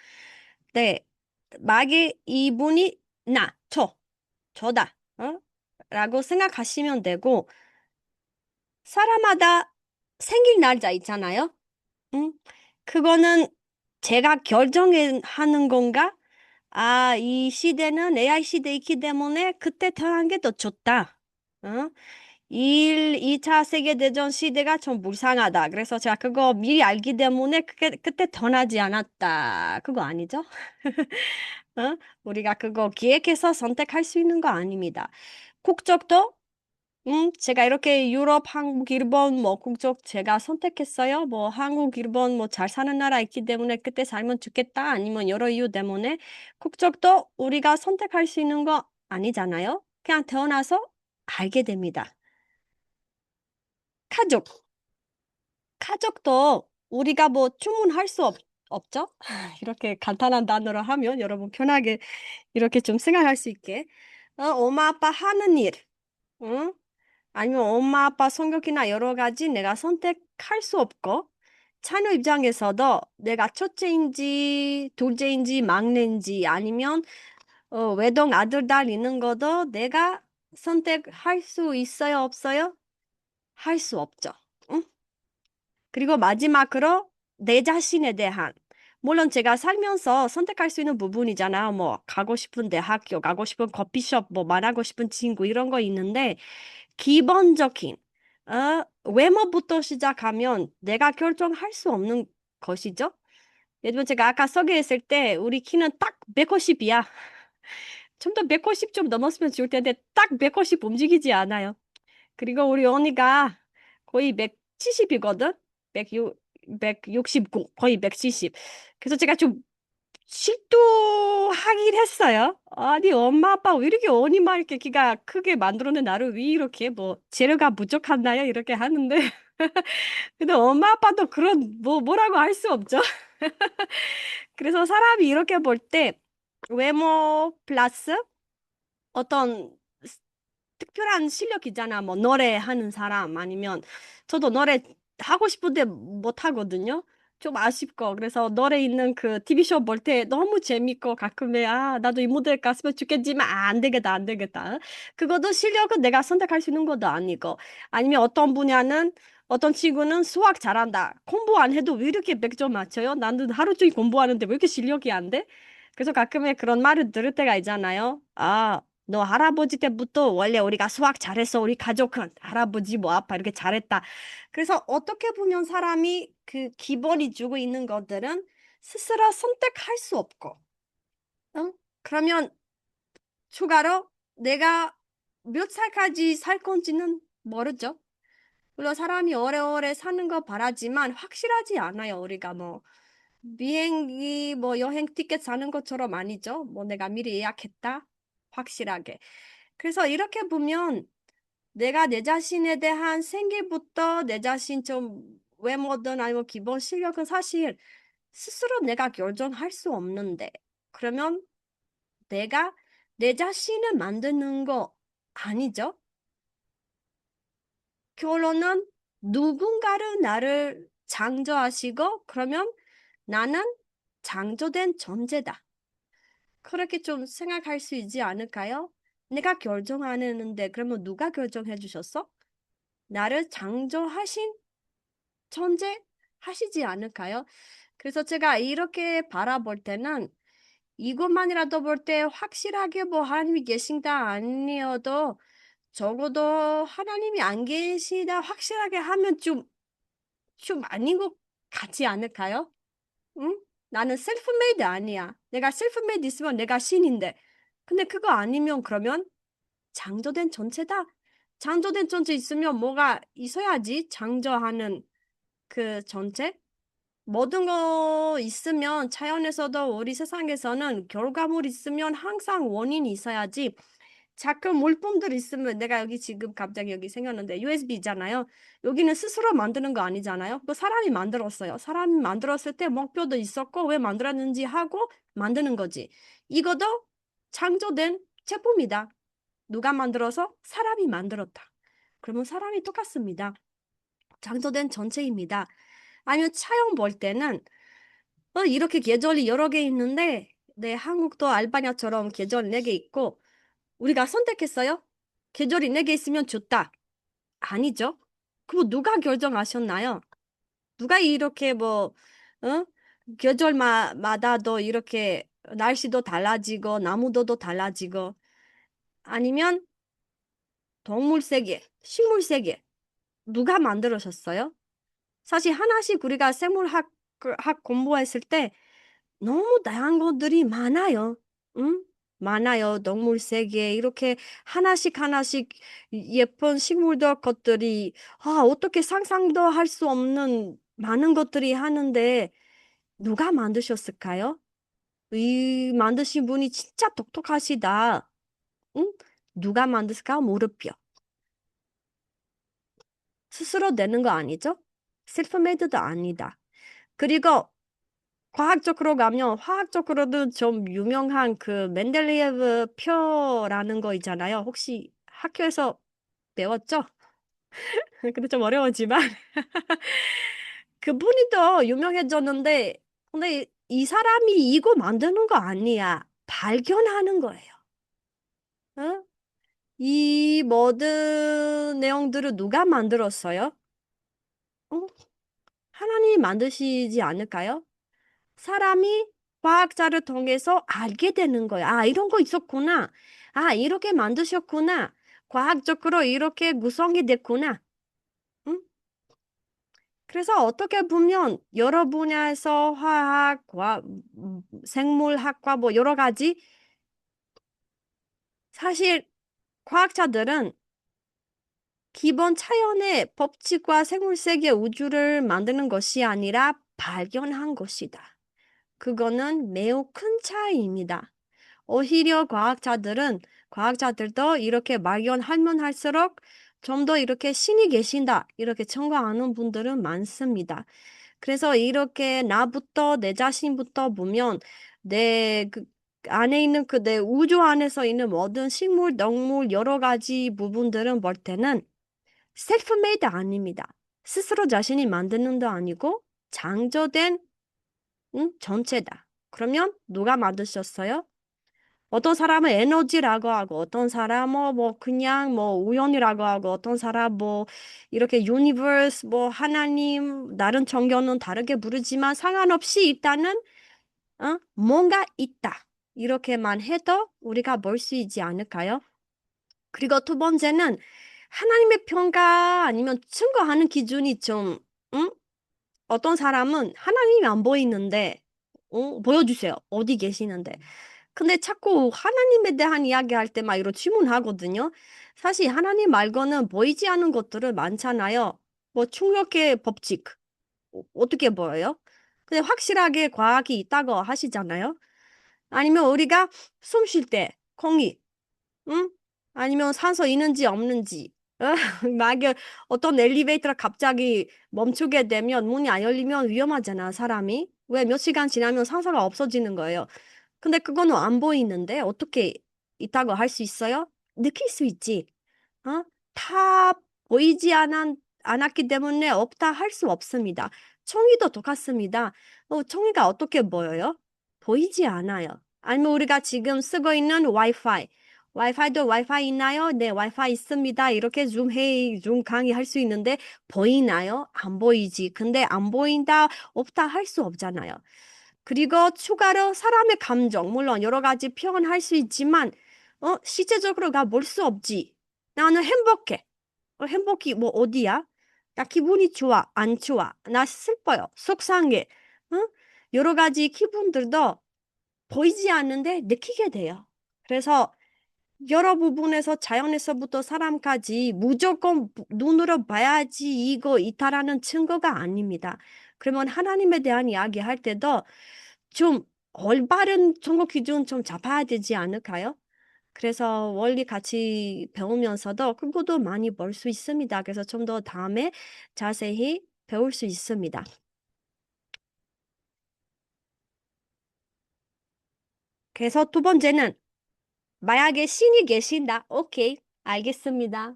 네 만약에 이분이 저다. 라고 생각하시면 되고, 사람마다 생길 날짜 있잖아요? 응? 그거는 제가 결정하는 건가? 아, 이 시대는 AI 시대이기 때문에 그때 태어난 게 더 좋다. 어? 2차 세계대전 시대가 좀 불쌍하다. 그래서 제가 그거 미리 알기 때문에 그때 태어나지 않았다. 그거 아니죠? 어? 우리가 그거 기획해서 선택할 수 있는 거 아닙니다. 국적도 제가 이렇게 유럽, 한국, 일본 뭐 국적 제가 선택했어요. 뭐 한국, 일본 뭐 잘 사는 나라 있기 때문에 그때 살면 좋겠다. 아니면 여러 이유 때문에 국적도 우리가 선택할 수 있는 거 아니잖아요. 그냥 태어나서 알게 됩니다. 가족. 가족도 우리가 뭐 주문할 수 없죠? 이렇게 간단한 단어로 하면 여러분 편하게 이렇게 좀 생각할 수 있게. 엄마, 아빠 하는 일. 응? 아니면 엄마, 아빠 성격이나 여러 가지 내가 선택할 수 없고, 자녀 입장에서도 내가 첫째인지, 둘째인지, 막내인지, 아니면, 외동 아들, 딸 있는 것도 내가 선택할 수 있어요, 없어요? 할 수 없죠. 응? 그리고 마지막으로 내 자신에 대한, 물론 제가 살면서 선택할 수 있는 부분이잖아. 뭐, 가고 싶은 대학교, 가고 싶은 커피숍, 뭐, 말하고 싶은 친구, 이런 거 있는데, 기본적인 외모부터 시작하면 내가 결정할 수 없는 것이죠. 예를 들면 제가 아까 소개했을 때 우리 키는 딱 150이야. 좀 더 150 좀 넘었으면 좋을 텐데 딱 150 움직이지 않아요. 그리고 우리 언니가 거의 170이거든. 160, 169, 거의 170. 그래서 제가 좀 실도하긴 했어요. 아니, 엄마, 아빠 왜 이렇게 언니만 이렇게 키가 크게 만들었는데 나를 왜 이렇게 뭐 재료가 부족하나요? 이렇게 하는데. 근데 엄마, 아빠도 그런, 뭐라고 할 수 없죠. 그래서 사람이 이렇게 볼 때 외모 플러스 어떤 특별한 실력이잖아. 뭐 노래하는 사람 아니면 저도 노래 하고 싶은데 못 하거든요. 좀 아쉽고 그래서 노래 있는 그 TV쇼 볼 때 너무 재밌고 가끔에 나도 이 모델 갔으면 좋겠지만 안 되겠다 안 되겠다. 그것도 실력은 내가 선택할 수 있는 것도 아니고 아니면 어떤 분야는 어떤 친구는 수학 잘한다. 공부 안 해도 왜 이렇게 100점 맞춰요? 나는 하루 종일 공부하는데 왜 이렇게 실력이 안 돼? 그래서 가끔에 그런 말을 들을 때가 있잖아요. 너 할아버지 때부터 원래 우리가 수학 잘했어. 우리 가족은 할아버지 뭐 아빠 이렇게 잘했다. 그래서 어떻게 보면 사람이 그 기본이 주고 있는 것들은 스스로 선택할 수 없고, 응? 그러면 추가로 내가 몇 살까지 살 건지는 모르죠. 물론 사람이 오래오래 사는 거 바라지만 확실하지 않아요. 우리가 뭐 비행기 뭐 여행 티켓 사는 것처럼 아니죠. 뭐 내가 미리 예약했다. 확실하게. 그래서 이렇게 보면 내가 내 자신에 대한 생기부터 내 자신 좀 외모든 아니면 기본 실력은 사실 스스로 내가 결정할 수 없는데 그러면 내가 내 자신을 만드는 거 아니죠? 결론은 누군가를 나를 창조하시고 그러면 나는 창조된 존재다. 그렇게 좀 생각할 수 있지 않을까요? 내가 결정하는데 그러면 누가 결정해 주셨어? 나를 창조하신 존재 하시지 않을까요? 그래서 제가 이렇게 바라볼 때는 이것만이라도 볼 때 확실하게 뭐 하나님이 계신다 아니어도 적어도 하나님이 안 계시다 확실하게 하면 좀 아닌 것 같지 않을까요? 응? 나는 셀프메이드 아니야. 내가 셀프메이드 있으면 내가 신인데. 근데 그거 아니면 그러면 창조된 전체다. 창조된 전체 있으면 뭐가 있어야지 창조하는 그 전체. 모든 거 있으면 자연에서도 우리 세상에서는 결과물 있으면 항상 원인이 있어야지. 자꾸 물품들 있으면 내가 여기 지금 갑자기 여기 생겼는데 USB 있잖아요. 여기는 스스로 만드는 거 아니잖아요. 그 사람이 만들었어요. 사람이 만들었을 때 목표도 있었고 왜 만들었는지 하고 만드는 거지. 이것도 창조된 제품이다. 누가 만들어서? 사람이 만들었다. 그러면 사람이 똑같습니다. 창조된 전체입니다. 아니면 차영 볼 때는 이렇게 계절이 여러 개 있는데 네, 한국도 알바냐처럼 계절 4개 있고 우리가 선택했어요? 계절이 4개 있으면 좋다. 아니죠. 그거 누가 결정하셨나요? 누가 이렇게 뭐 어? 계절마다도 이렇게 날씨도 달라지고 나무도 달라지고 아니면 동물 세계, 식물 세계 누가 만들어셨어요? 사실 하나씩 우리가 생물학 학 공부했을 때 너무 다양한 것들이 많아요. 응? 많아요. 동물 세계 이렇게 하나씩 하나씩 예쁜 식물들 것들이 어떻게 상상도 할 수 없는 많은 것들이 하는데 누가 만드셨을까요? 이 만드신 분이 진짜 똑똑하시다. 응? 누가 만드실까 모르죠. 스스로 내는 거 아니죠? 셀프메이드도 아니다. 그리고 과학적으로 가면 화학적으로도 좀 유명한 그 멘델리예브 표라는 거 있잖아요. 혹시 학교에서 배웠죠? 근데 좀 어려웠지만 그분이 더 유명해졌는데 근데 이 사람이 이거 만드는 거 아니야. 발견하는 거예요. 어? 이 모든 내용들을 누가 만들었어요? 어? 하나님이 만드시지 않을까요? 사람이 과학자를 통해서 알게 되는 거야. 이런 거 있었구나. 이렇게 만드셨구나. 과학적으로 이렇게 구성이 됐구나. 응? 그래서 어떻게 보면 여러 분야에서 화학, 생물학과 뭐 여러 가지 사실 과학자들은 기본 자연의 법칙과 생물세계 우주를 만드는 것이 아니라 발견한 것이다. 그거는 매우 큰 차이입니다. 오히려 과학자들도 이렇게 발견하면 할수록 좀 더 이렇게 신이 계신다. 이렇게 청구하는 분들은 많습니다. 그래서 이렇게 나부터 내 자신부터 보면 내 그 안에 있는 그 내 우주 안에서 있는 모든 식물, 동물 여러 가지 부분들은 볼 때는 셀프메이드 아닙니다. 스스로 자신이 만드는 도 아니고 창조된 전체다. 그러면 누가 만드셨어요? 어떤 사람은 에너지라고 하고, 어떤 사람은 뭐 그냥 뭐 우연이라고 하고, 어떤 사람 뭐 이렇게 유니버스, 뭐 하나님, 다른 종교는 다르게 부르지만 상관없이 일단은 뭔가 있다. 이렇게만 해도 우리가 볼 수 있지 않을까요? 그리고 두 번째는 하나님의 평가 아니면 증거하는 기준이 좀, 응? 어떤 사람은 하나님이 안 보이는데, 보여주세요. 어디 계시는데. 근데 자꾸 하나님에 대한 이야기할 때 막 이런 질문하거든요. 사실 하나님 말고는 보이지 않는 것들은 많잖아요. 뭐 충격의 법칙. 어떻게 보여요? 근데 확실하게 과학이 있다고 하시잖아요. 아니면 우리가 숨 쉴 때 공기, 응? 아니면 산소 있는지 없는지. 만약에 어떤 엘리베이터가 갑자기 멈추게 되면 문이 안 열리면 위험하잖아, 사람이. 왜 몇 시간 지나면 산소가 없어지는 거예요. 근데 그거는 안 보이는데 어떻게 있다고 할 수 있어요? 느낄 수 있지. 어? 다 보이지 않았기 때문에 없다 할 수 없습니다. 총이도 똑같습니다. 총이가 어떻게 보여요? 보이지 않아요. 아니면 우리가 지금 쓰고 있는 와이파이. 와이파이도 와이파이 있나요? 네, 와이파이 있습니다. 이렇게 줌 회의, 줌 강의 할 수 있는데 보이나요? 안 보이지. 근데 안 보인다, 없다 할 수 없잖아요. 그리고 추가로 사람의 감정, 물론 여러 가지 표현할 수 있지만, 실제적으로 가 볼 수 없지. 나는 행복해. 행복이 뭐 어디야? 나 기분이 좋아, 안 좋아. 나 슬퍼요, 속상해. 여러 가지 기분들도 보이지 않는데 느끼게 돼요. 그래서 여러 부분에서 자연에서부터 사람까지 무조건 눈으로 봐야지 이거 이타라는 증거가 아닙니다. 그러면 하나님에 대한 이야기 할 때도 좀 올바른 정보 기준 좀 잡아야 되지 않을까요? 그래서 원리 같이 배우면서도 그것도 많이 볼 수 있습니다. 그래서 좀 더 다음에 자세히 배울 수 있습니다. 그래서 두 번째는 만약에 신이 계신다. 오케이. 알겠습니다.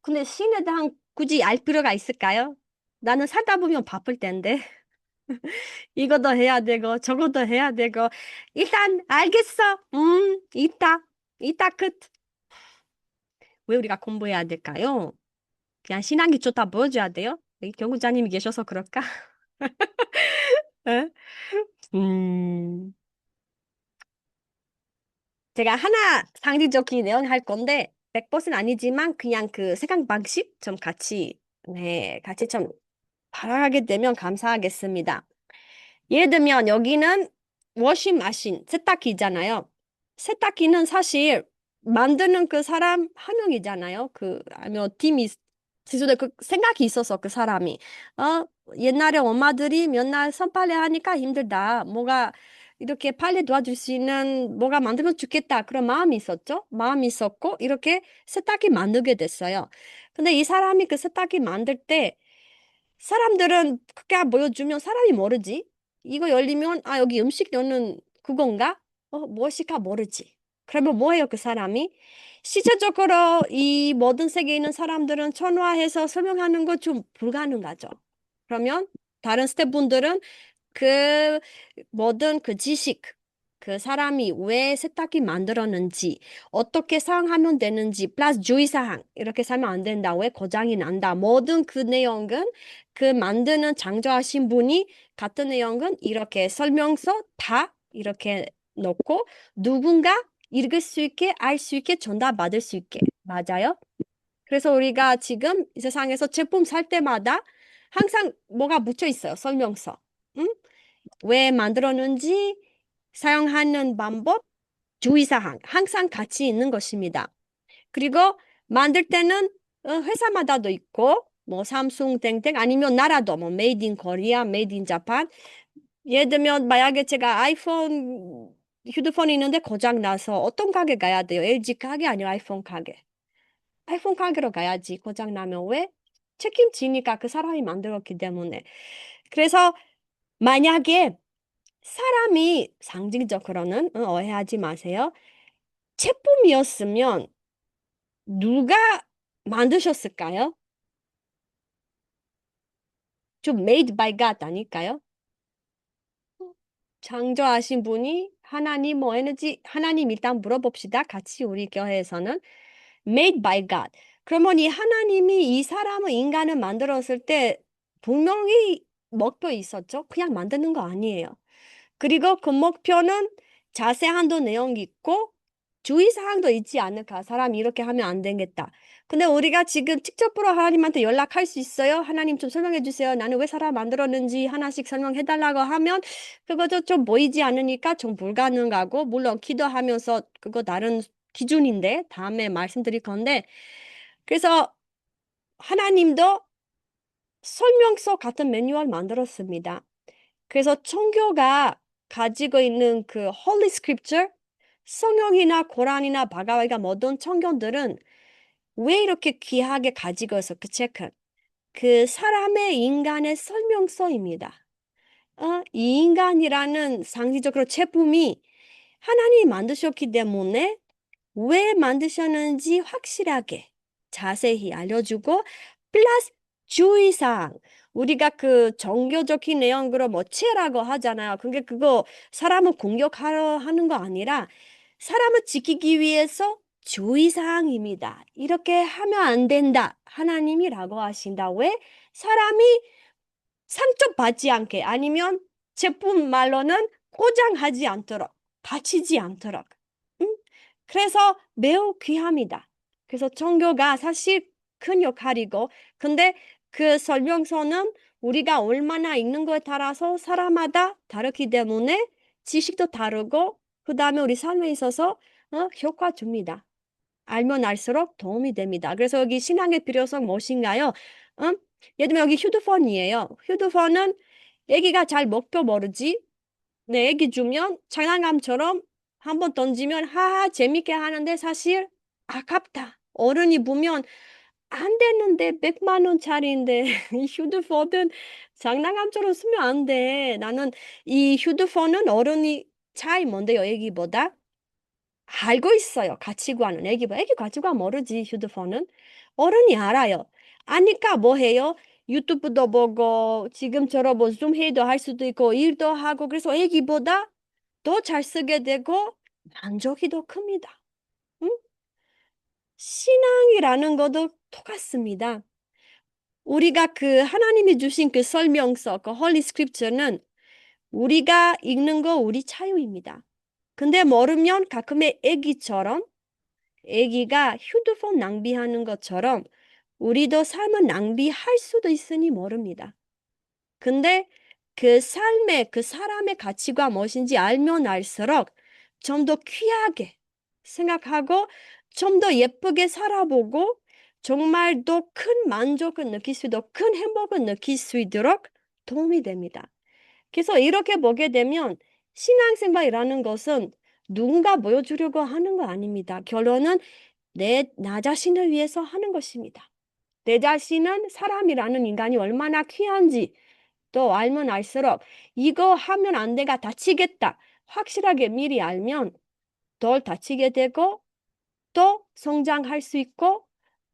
근데 신에 대한 굳이 알 필요가 있을까요? 나는 살다 보면 바쁠 텐데. 이것도 해야 되고, 저것도 해야 되고. 일단, 알겠어. 있다. 있다, 끝. 왜 우리가 공부해야 될까요? 그냥 신앙이 좋다 보여줘야 돼요? 여기 경구자님이 계셔서 그럴까? 에? 음, 제가 하나 상징적인 내용 할 건데, 100% 아니지만 그냥 그 생각 방식 좀 같이, 네, 같이 좀 발언하게 되면 감사하겠습니다. 예를 들면 여기는 워싱머신, 세탁기잖아요. 세탁기는 사실 만드는 그 사람 한 명이잖아요. 아니면 팀이, 지수대 그 생각이 있어서 그 사람이. 옛날에 엄마들이 맨날 손빨래 하니까 힘들다. 뭐가 이렇게 빨래 도와줄 수 있는 뭐가 만들면 좋겠다. 그런 마음이 있었죠. 마음이 있었고, 이렇게 세탁기 만들게 됐어요. 근데 이 사람이 그 세탁기 만들 때 사람들은 그렇게 보여주면 사람이 모르지. 이거 열리면 여기 음식 넣는 그건가? 무엇일까 모르지. 그러면 뭐예요 그 사람이? 실제적으로 이 모든 세계에 있는 사람들은 천화해서 설명하는 거 좀 불가능하죠. 그러면 다른 스태프분들은 그 모든 그 지식, 그 사람이 왜 세탁기 만들었는지, 어떻게 사용하면 되는지, 플러스 주의사항, 이렇게 살면 안 된다, 왜 고장이 난다, 모든 그 내용은 그 만드는 창조하신 분이 같은 내용은 이렇게 설명서 다 이렇게 넣고 누군가 읽을 수 있게, 알 수 있게, 전달받을 수 있게. 맞아요? 그래서 우리가 지금 이 세상에서 제품 살 때마다 항상 뭐가 묻혀 있어요. 설명서. 응? 왜 만들었는지, 사용하는 방법, 주의사항 항상 같이 있는 것입니다. 그리고 만들 때는 회사마다도 있고 뭐 삼성 땡땡 아니면 나라도 뭐 메이드 인 코리아, 메이드 인 자판. 예를 들면 만약에 제가 아이폰 휴대폰이 있는데 고장 나서 어떤 가게 가야 돼요? LG 가게 아니면 아이폰 가게? 아이폰 가게로 가야지. 고장 나면 왜? 책임지니까 그 사람이 만들었기 때문에. 그래서 만약에 사람이 상징적으로는 오해하지 마세요. 제품이었으면 누가 만드셨을까요? 좀 made by God 아닐까요? 창조하신 분이 하나님 뭐 에너지 하나님 일단 물어봅시다. 같이 우리 교회에서는 made by God. 그러면 이 하나님이 이 사람을 인간을 만들었을 때 분명히 목표 있었죠. 그냥 만드는 거 아니에요. 그리고 그 목표는 자세한도 내용이 있고 주의사항도 있지 않을까. 사람이 이렇게 하면 안 되겠다. 근데 우리가 지금 직접으로 하나님한테 연락할 수 있어요? 하나님 좀 설명해 주세요. 나는 왜 사람 만들었는지 하나씩 설명해 달라고 하면 그것도 좀 보이지 않으니까 좀 불가능하고 물론 기도하면서 그거 다른 기준인데 다음에 말씀드릴 건데 그래서 하나님도 설명서 같은 매뉴얼 만들었습니다. 그래서 청교가 가지고 있는 그 Holy Scripture, 성경이나 고란이나 바가바기가 모든 청교들은 왜 이렇게 귀하게 가지고 있어? 그 책은 그 사람의 인간의 설명서입니다. 이 인간이라는 상징적으로 제품이 하나님이 만드셨기 때문에 왜 만드셨는지 확실하게 자세히 알려주고 플러스 주의사항 우리가 그 종교적인 내용으로 뭐 죄라고 하잖아요. 그게 그거 사람을 공격하려 하는 거 아니라 사람을 지키기 위해서 주의사항입니다. 이렇게 하면 안 된다. 하나님이라고 하신다. 왜? 사람이 상처받지 않게 아니면 제품 말로는 고장하지 않도록 다치지 않도록 응? 그래서 매우 귀합니다. 그래서 종교가 사실 큰 역할이고 근데 그 설명서는 우리가 얼마나 읽는 거에 따라서 사람마다 다르기 때문에 지식도 다르고 그 다음에 우리 삶에 있어서 효과 줍니다. 알면 알수록 도움이 됩니다. 그래서 여기 신앙의 필요성 무엇인가요? 예를 들면 여기 휴대폰이에요. 휴대폰은 애기가 잘 목표 모르지? 내 애기 주면 장난감처럼 한번 던지면 하하 재밌게 하는데 사실 아깝다. 어른이 보면 안 되는데 100만 원짜리인데 이 휴대폰은 장난감처럼 쓰면 안 돼. 나는 이 휴대폰은 어른이 차이 뭔데요, 애기보다? 알고 있어요. 가치관은. 애기 가치관 모르지, 휴대폰은. 어른이 알아요. 아니까 뭐 해요? 유튜브도 보고, 지금처럼 뭐 줌회의도 할 수도 있고, 일도 하고, 그래서 애기보다 더 잘 쓰게 되고, 만족이 더 큽니다. 응? 신앙이라는 것도 똑같습니다. 우리가 그 하나님이 주신 그 설명서, 그 홀리 스크립처는 우리가 읽는 거 우리 자유입니다. 근데 모르면 가끔의 애기처럼 애기가 휴대폰 낭비하는 것처럼 우리도 삶을 낭비할 수도 있으니 모릅니다. 근데 그 삶의 그 사람의 가치가 무엇인지 알면 알수록 좀 더 귀하게 생각하고 좀 더 예쁘게 살아보고 정말 더 큰 만족을 느낄 수 있도록 큰 행복을 느낄 수 있도록 도움이 됩니다. 그래서 이렇게 보게 되면 신앙생활이라는 것은 누군가 보여주려고 하는 거 아닙니다. 결론은 나 자신을 위해서 하는 것입니다. 내 자신은 사람이라는 인간이 얼마나 귀한지 또 알면 알수록 이거 하면 안 돼가 다치겠다. 확실하게 미리 알면 덜 다치게 되고 또 성장할 수 있고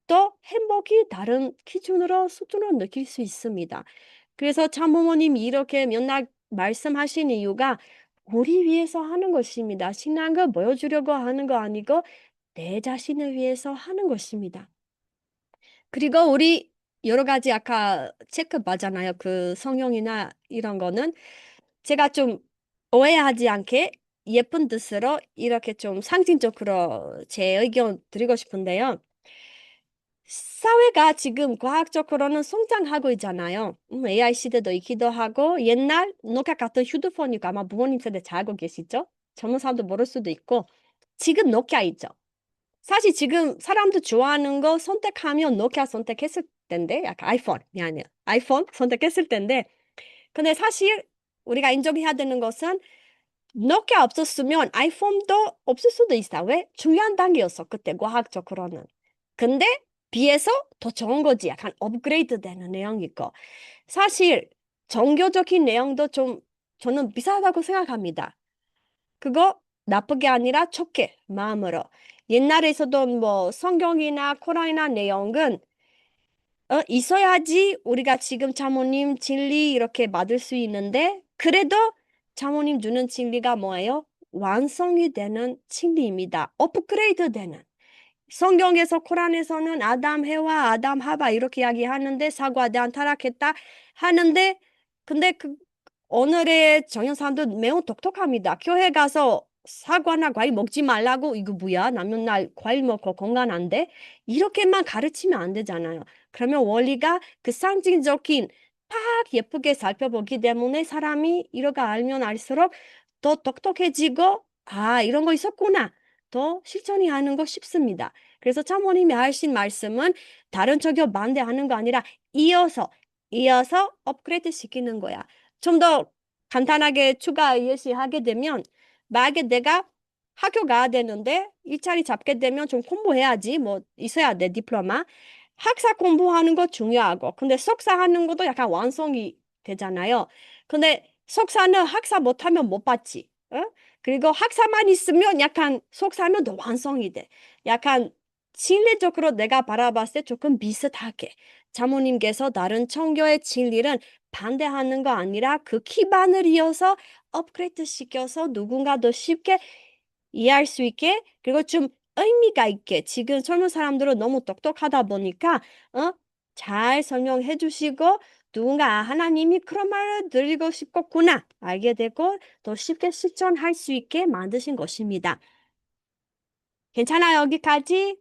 또 행복이 다른 기준으로 수준으로 느낄 수 있습니다. 그래서 참부모님이 이렇게 몇날 말씀하신 이유가 우리 위해서 하는 것입니다. 신앙을 보여주려고 하는 거 아니고 내 자신을 위해서 하는 것입니다. 그리고 우리 여러 가지 아까 체크받잖아요. 그 성형이나 이런 거는 제가 좀 오해하지 않게 예쁜 뜻으로 이렇게 좀 상징적으로 제 의견 드리고 싶은데요. 사회가 지금 과학적으로는 성장하고 있잖아요. AI 시대도 있기도 하고 옛날 노kia 같은 휴대폰이고 아마 부모님 세대 잘 알고 계시죠? 젊은 사람도 모를 수도 있고 지금 노키아 있죠. 사실 지금 사람들 좋아하는 거 선택하면 노키아 선택했을 텐데 약간 아이폰 미안해요. 아이폰 선택했을 텐데 근데 사실 우리가 인정해야 되는 것은 노키아 없었으면 아이폰도 없을 수도 있어. 왜? 중요한 단계였어. 그때 과학적으로는. 근데 비해서 더 좋은 거지. 약간 업그레이드 되는 내용이고. 사실 종교적인 내용도 좀 저는 비슷하다고 생각합니다. 그거 나쁘게 아니라 좋게 마음으로. 옛날에 있었던 뭐 성경이나 코란이나 내용은 있어야지 우리가 지금 장모님 진리 이렇게 받을 수 있는데, 그래도 장모님 주는 진리가 뭐예요? 완성이 되는 진리입니다. 업그레이드 되는. 성경에서 코란에서는 아담 해와 아담 하바 이렇게 이야기하는데 사과 아담 타락했다 하는데, 근데 오늘의 정연 사람들 매우 똑똑합니다. 교회 가서 사과나 과일 먹지 말라고, 이거 뭐야? 남는 날 과일 먹고 건강 안 돼? 이렇게만 가르치면 안 되잖아요. 그러면 원리가 그 상징적인 딱 예쁘게 살펴보기 때문에 사람이 이렇게 알면 알수록 더 똑똑해지고, 아, 이런 거 있었구나. 더 실천이 하는 거 쉽습니다. 그래서 장모님이 하신 말씀은 다른 쪽에 반대하는 거 아니라 이어서 업그레이드 시키는 거야. 좀 더 간단하게 추가 예시하게 되면, 만약에 내가 학교 가야 되는데 일자리 잡게 되면 좀 공부해야지. 뭐 있어야 돼, 디플로마. 학사 공부하는 거 중요하고, 근데 석사 하는 것도 약간 완성이 되잖아요. 근데 석사는 학사 못하면 못 받지. 어? 그리고 학사만 있으면 약간 석사면 더 완성이 돼. 약간 진리적으로 내가 바라봤을 때 조금 비슷하게 자모님께서 다른 청교의 진리는 반대하는 거 아니라 그 기반을 이어서 업그레이드 시켜서 누군가 더 쉽게 이해할 수 있게, 그리고 좀 의미가 있게. 지금 젊은 사람들은 너무 똑똑하다 보니까 잘 설명해 주시고, 누군가 하나님이 그런 말을 드리고 싶었구나 알게 되고 더 쉽게 실천할 수 있게 만드신 것입니다. 괜찮아요, 여기까지?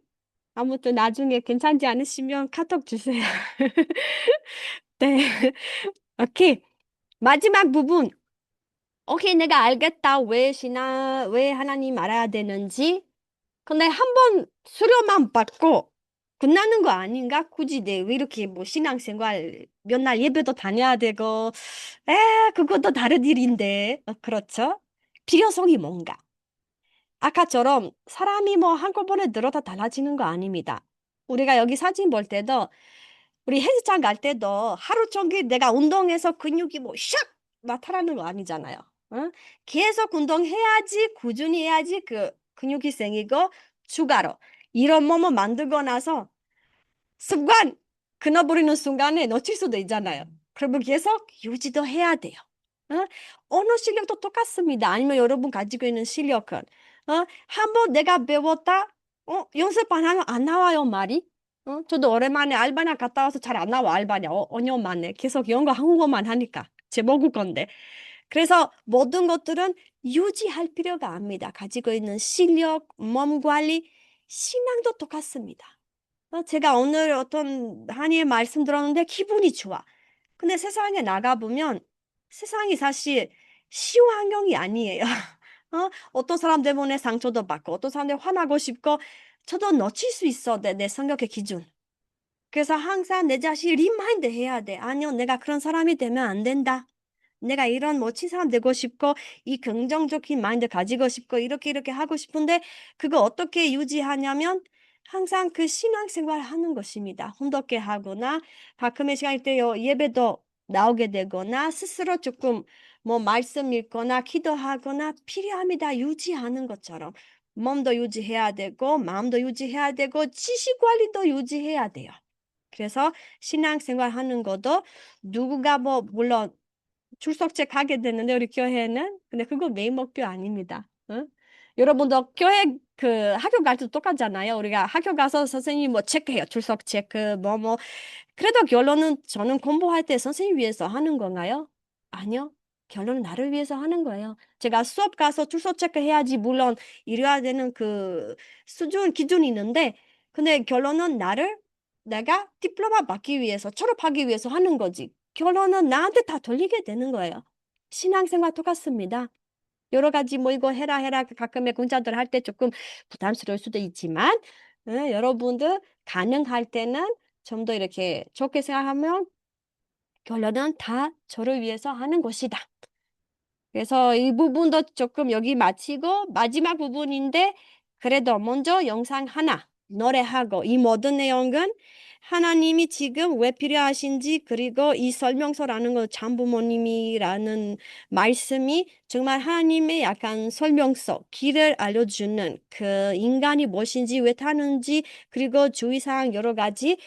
아무튼 나중에 괜찮지 않으시면 카톡 주세요. 네. 오케이. 마지막 부분. 오케이, 내가 알겠다. 왜 하나님 알아야 되는지. 근데 한 번 수료만 받고 끝나는 거 아닌가? 굳이 내 왜 이렇게 뭐 신앙생활 몇 날 예배도 다녀야 되고, 그것도 다른 일인데. 그렇죠? 필요성이 뭔가? 아까처럼 사람이 뭐 한꺼번에 늘어다 달라지는 거 아닙니다. 우리가 여기 사진 볼 때도, 우리 헬스장 갈 때도 하루 종일 내가 운동해서 근육이 뭐 샥 나타나는 거 아니잖아요. 응? 계속 운동해야지, 꾸준히 해야지 그 근육이 생기고, 추가로 이런 몸을 만들고 나서 습관 끊어버리는 순간에 놓칠 수도 있잖아요. 그러면 계속 유지도 해야 돼요. 어? 어느 실력도 똑같습니다. 아니면 여러분 가지고 있는 실력은 한번 내가 배웠다, 연습 안 하면 안 나와요, 말이. 저도 오랜만에 알바나 갔다 와서 잘 안 나와, 알바냐. 5년 만에 계속 영어 한국어만 하니까 제 모국 건데. 그래서 모든 것들은 유지할 필요가 압니다. 가지고 있는 실력, 몸 관리, 신앙도 똑같습니다. 제가 오늘 어떤 한이의 말씀 들었는데 기분이 좋아. 근데 세상에 나가보면 세상이 사실 쉬운 환경이 아니에요. 어떤 사람 때문에 상처도 받고, 어떤 사람들 화나고 싶고, 저도 놓칠 수 있어, 내 성격의 기준. 그래서 항상 내 자신 리마인드 해야 돼. 아니요, 내가 그런 사람이 되면 안 된다. 내가 이런 멋진 사람 되고 싶고, 이 긍정적인 마인드 가지고 싶고, 이렇게 하고 싶은데, 그거 어떻게 유지하냐면, 항상 그 신앙생활 하는 것입니다. 혼독해 하거나, 가끔의 시간일 때 예배도 나오게 되거나, 스스로 조금 뭐 말씀 읽거나, 기도하거나, 필요합니다. 유지하는 것처럼. 몸도 유지해야 되고, 마음도 유지해야 되고, 지식 관리도 유지해야 돼요. 그래서 신앙생활 하는 것도 누구가 뭐, 물론 출석책 하게 됐는데 우리 교회는, 근데 그거 메인 목표 아닙니다. 응? 여러분도 교회 그 학교 갈 때도 똑같잖아요. 우리가 학교 가서 선생님 뭐 체크해요. 출석 체크 뭐. 그래도 결론은 저는 공부할 때 선생님 위해서 하는 건가요? 아니요. 결론은 나를 위해서 하는 거예요. 제가 수업 가서 출석 체크해야지, 물론 이래야 되는 그 수준 기준이 있는데, 근데 결론은 내가 디플로마 받기 위해서, 졸업하기 위해서 하는 거지. 결론은 나한테 다 돌리게 되는 거예요. 신앙생활 똑같습니다. 여러 가지 뭐 이거 해라 가끔의 공자들 할 때 조금 부담스러울 수도 있지만, 여러분들 가능할 때는 좀 더 이렇게 좋게 생각하면 결론은 다 저를 위해서 하는 것이다. 그래서 이 부분도 조금 여기 마치고 마지막 부분인데, 그래도 먼저 영상 하나 노래하고, 이 모든 내용은 하나님이 지금 왜 필요하신지, 그리고 이 설명서라는 거 장부모님이라는 말씀이 정말 하나님의 약간 설명서, 길을 알려주는 그 인간이 무엇인지, 왜 타는지, 그리고 주의사항 여러 가지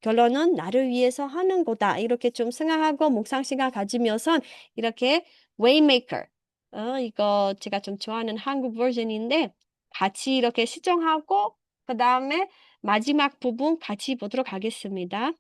결론은 나를 위해서 하는 거다. 이렇게 좀 생각하고 묵상 시간 가지면서 이렇게 Waymaker. 이거 제가 좀 좋아하는 한국 버전인데 같이 이렇게 시청하고 그 다음에 마지막 부분 같이 보도록 하겠습니다.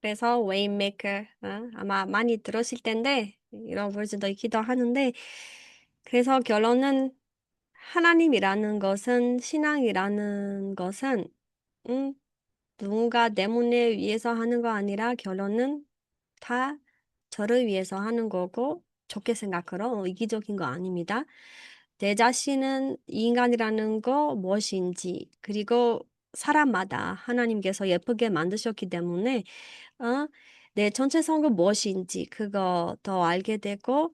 그래서 Waymaker, 아마 많이 들으실 텐데 이런 글도 있기도 하는데 그래서 결론은 하나님이라는 것은 신앙이라는 것은 음, 누군가 때문에 위해서 하는 거 아니라 결론은 다 저를 위해서 하는 거고 좋게 생각하러 이기적인 거 아닙니다. 내 자신은 이 인간이라는 거 무엇인지 그리고 사람마다 하나님께서 예쁘게 만드셨기 때문에 내 정체성은 무엇인지 그거 더 알게 되고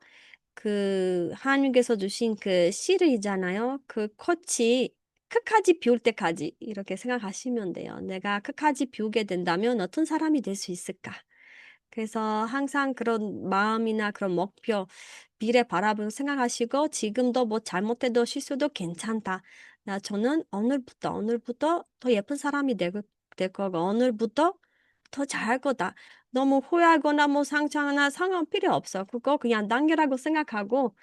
그 하나님께서 주신 그 씨를 있잖아요. 그 꽃이 끝까지 피울 때까지 이렇게 생각하시면 돼요. 내가 끝까지 피우게 된다면 어떤 사람이 될 수 있을까? 그래서 항상 그런 마음이나 그런 목표, 미래 바라보고 생각하시고 지금도 뭐 잘못해도 실수도 괜찮다. 저는 오늘부터 더 예쁜 사람이 될 거고 오늘부터 더 잘할 거다. 너무 후회하거나 뭐 상처나 상관 필요 없어. 그거 그냥 단계라고 생각하고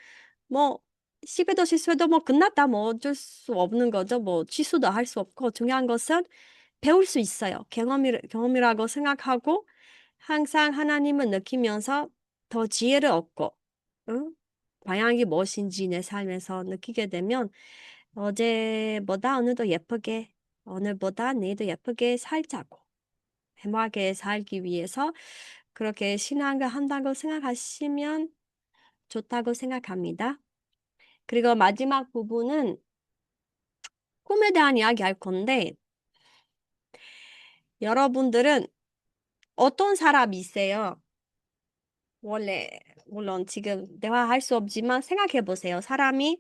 뭐 실패도 실수해도 뭐 끝났다. 뭐 어쩔 수 없는 거죠. 뭐 취소도 할 수 없고 중요한 것은 배울 수 있어요. 경험이라고 생각하고 항상 하나님을 느끼면서 더 지혜를 얻고 응? 방향이 무엇인지 내 삶에서 느끼게 되면 어제보다 오늘도 예쁘게 오늘보다 내일도 예쁘게 살자고 행복하게 살기 위해서 그렇게 신앙을 한다고 생각하시면 좋다고 생각합니다. 그리고 마지막 부분은 꿈에 대한 이야기 할 건데 여러분들은 어떤 사람이세요? 원래 물론 지금 대화할 수 없지만 생각해 보세요. 사람이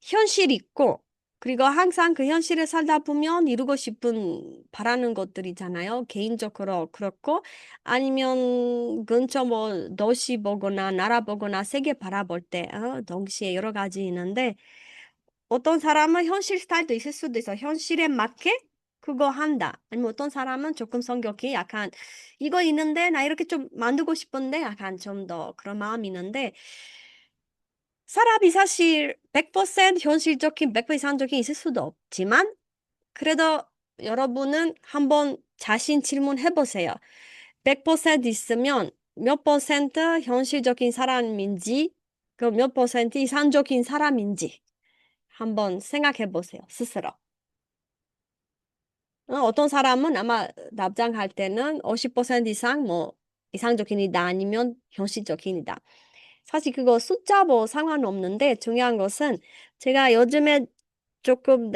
현실 있고 그리고 항상 그 현실을 살다 보면 이루고 싶은 바라는 것들이잖아요. 개인적으로 그렇고 아니면 근처 뭐 도시 보거나 나라 보거나 세계 바라볼 때 동시에 여러 가지 있는데 어떤 사람은 현실 스타일도 있을 수도 있어. 현실에 맞게 그거 한다. 아니면 어떤 사람은 조금 성격이 약간 이거 있는데 나 이렇게 좀 만들고 싶은데 약간 좀 더 그런 마음이 있는데 사람이 사실 100% 현실적인 100% 이상적인 있을 수도 없지만 그래도 여러분은 한번 자신 질문해 보세요. 100% 있으면 몇 퍼센트 현실적인 사람인지 그 몇 퍼센트 이상적인 사람인지 한번 생각해 보세요. 스스로. 어떤 사람은 아마 답장할 때는 50% 이상 뭐 이상적인이다 아니면 현실적인이다. 사실 그거 숫자 뭐 상관없는데 중요한 것은 제가 요즘에 조금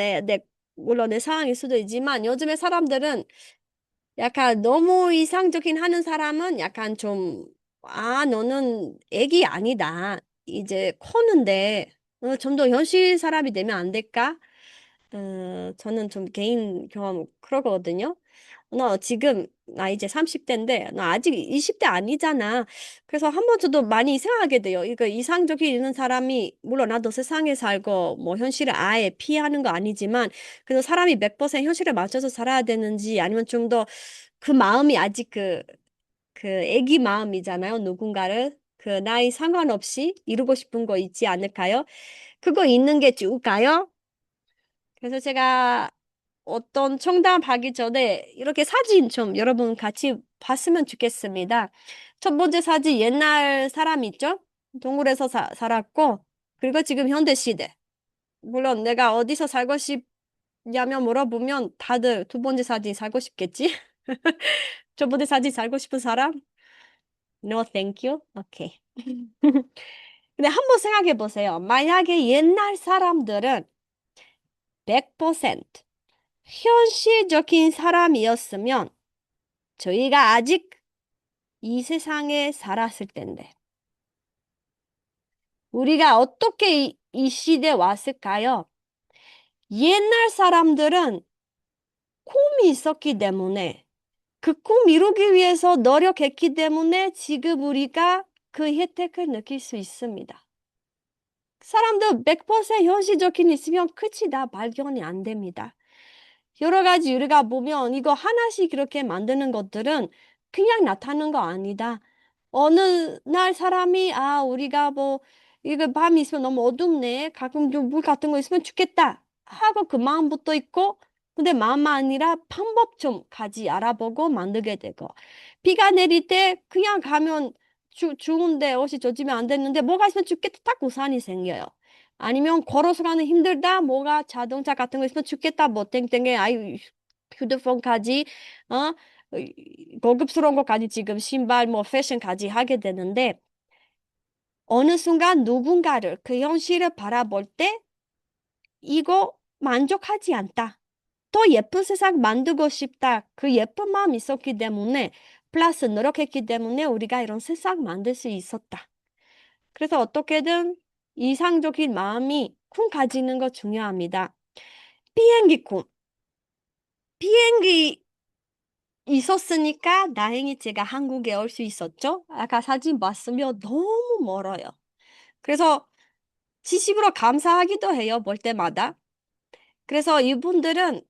물론 내 상황일 수도 있지만 요즘에 사람들은 약간 너무 이상적인 하는 사람은 약간 좀, 너는 애기 아니다. 이제 커는데 좀 더 현실 사람이 되면 안 될까? 저는 좀 개인 경험 그러거든요. 너 지금 나 이제 30대인데 너 아직 20대 아니잖아. 그래서 한 번 저도 많이 생각하게 돼요. 이거 이상적인 있는 사람이 물론 나도 세상에 살고 뭐 현실을 아예 피하는 거 아니지만 그래도 사람이 100% 현실에 맞춰서 살아야 되는지 아니면 좀 더 그 마음이 아직 그 애기 마음이잖아요. 누군가를 그 나이 상관없이 이루고 싶은 거 있지 않을까요? 그거 있는 게 좋을까요? 그래서 제가 어떤 청담하기 전에 이렇게 사진 좀 여러분 같이 봤으면 좋겠습니다. 첫 번째 사진 옛날 사람 있죠? 동굴에서 살았고, 그리고 지금 현대 시대. 물론 내가 어디서 살고 싶냐면 물어보면 다들 두 번째 사진 살고 싶겠지? 첫 번째 사진 살고 싶은 사람? No, thank you. 오케이. 근데 한번 생각해 보세요. 만약에 옛날 사람들은 100% 현실적인 사람이었으면 저희가 아직 이 세상에 살았을 텐데 우리가 어떻게 이 시대에 왔을까요? 옛날 사람들은 꿈이 있었기 때문에 그 꿈 이루기 위해서 노력했기 때문에 지금 우리가 그 혜택을 느낄 수 있습니다. 사람들 100% 현실적인 있으면 끝이 다 발견이 안 됩니다. 여러 가지 우리가 보면 이거 하나씩 이렇게 만드는 것들은 그냥 나타나는 거 아니다. 어느 날 사람이 우리가 뭐 이거 밤이 있으면 너무 어둡네. 가끔 좀 물 같은 거 있으면 좋겠다. 하고 그 마음부터 있고 근데 마음만 아니라 방법 좀 같이 알아보고 만들게 되고, 비가 내릴 때 그냥 가면 좋은데 옷이 젖으면 안 되는데 뭐가 있으면 죽겠다 딱 우산이 생겨요. 아니면 걸어서 가는 힘들다 뭐가 자동차 같은 거 있으면 죽겠다 뭐 땡땡에 아유 휴대폰까지 고급스러운 것까지 지금 신발 뭐 패션까지 하게 되는데 어느 순간 누군가를 그 현실을 바라볼 때 이거 만족하지 않다. 더 예쁜 세상 만들고 싶다. 그 예쁜 마음이 있었기 때문에 플러스 노력했기 때문에 우리가 이런 세상 만들 수 있었다. 그래서 어떻게든 이상적인 마음이 쿵 가지는 거 중요합니다. 비행기 쿵. 비행기 있었으니까 다행히 제가 한국에 올 수 있었죠. 아까 사진 봤으면 너무 멀어요. 그래서 진심으로 감사하기도 해요. 볼 때마다. 그래서 이분들은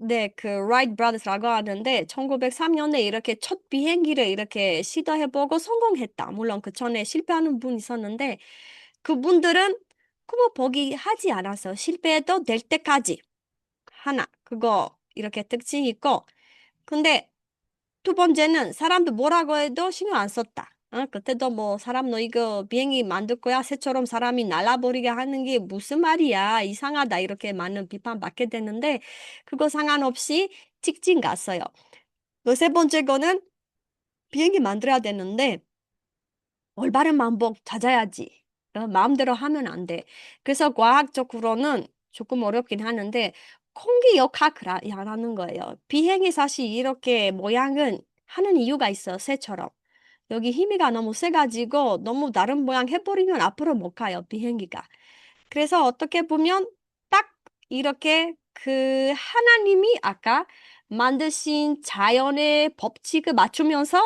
네, 그 라이트 브라더스라고 하는데 1903년에 이렇게 첫 비행기를 이렇게 시도해보고 성공했다. 물론 그 전에 실패하는 분 있었는데 그분들은 그거 포기하지 않았어요. 실패해도 될 때까지 하나 그거 이렇게 특징이 있고 근데 두 번째는 사람들 뭐라고 해도 신경 안 썼다. 그때도 뭐 사람 너 이거 비행기 만들 거야? 새처럼 사람이 날아버리게 하는 게 무슨 말이야? 이상하다. 이렇게 많은 비판 받게 되는데 그거 상관없이 직진 갔어요. 그 세 번째 거는 비행기 만들어야 되는데 올바른 방법 찾아야지. 마음대로 하면 안 돼. 그래서 과학적으로는 조금 어렵긴 하는데 공기 역학이라는 거예요. 비행이 사실 이렇게 모양은 하는 이유가 있어요. 새처럼. 여기 힘이가 너무 세가지고 너무 다른 모양 해버리면 앞으로 못 가요. 비행기가. 그래서 어떻게 보면 딱 이렇게 그 하나님이 아까 만드신 자연의 법칙을 맞추면서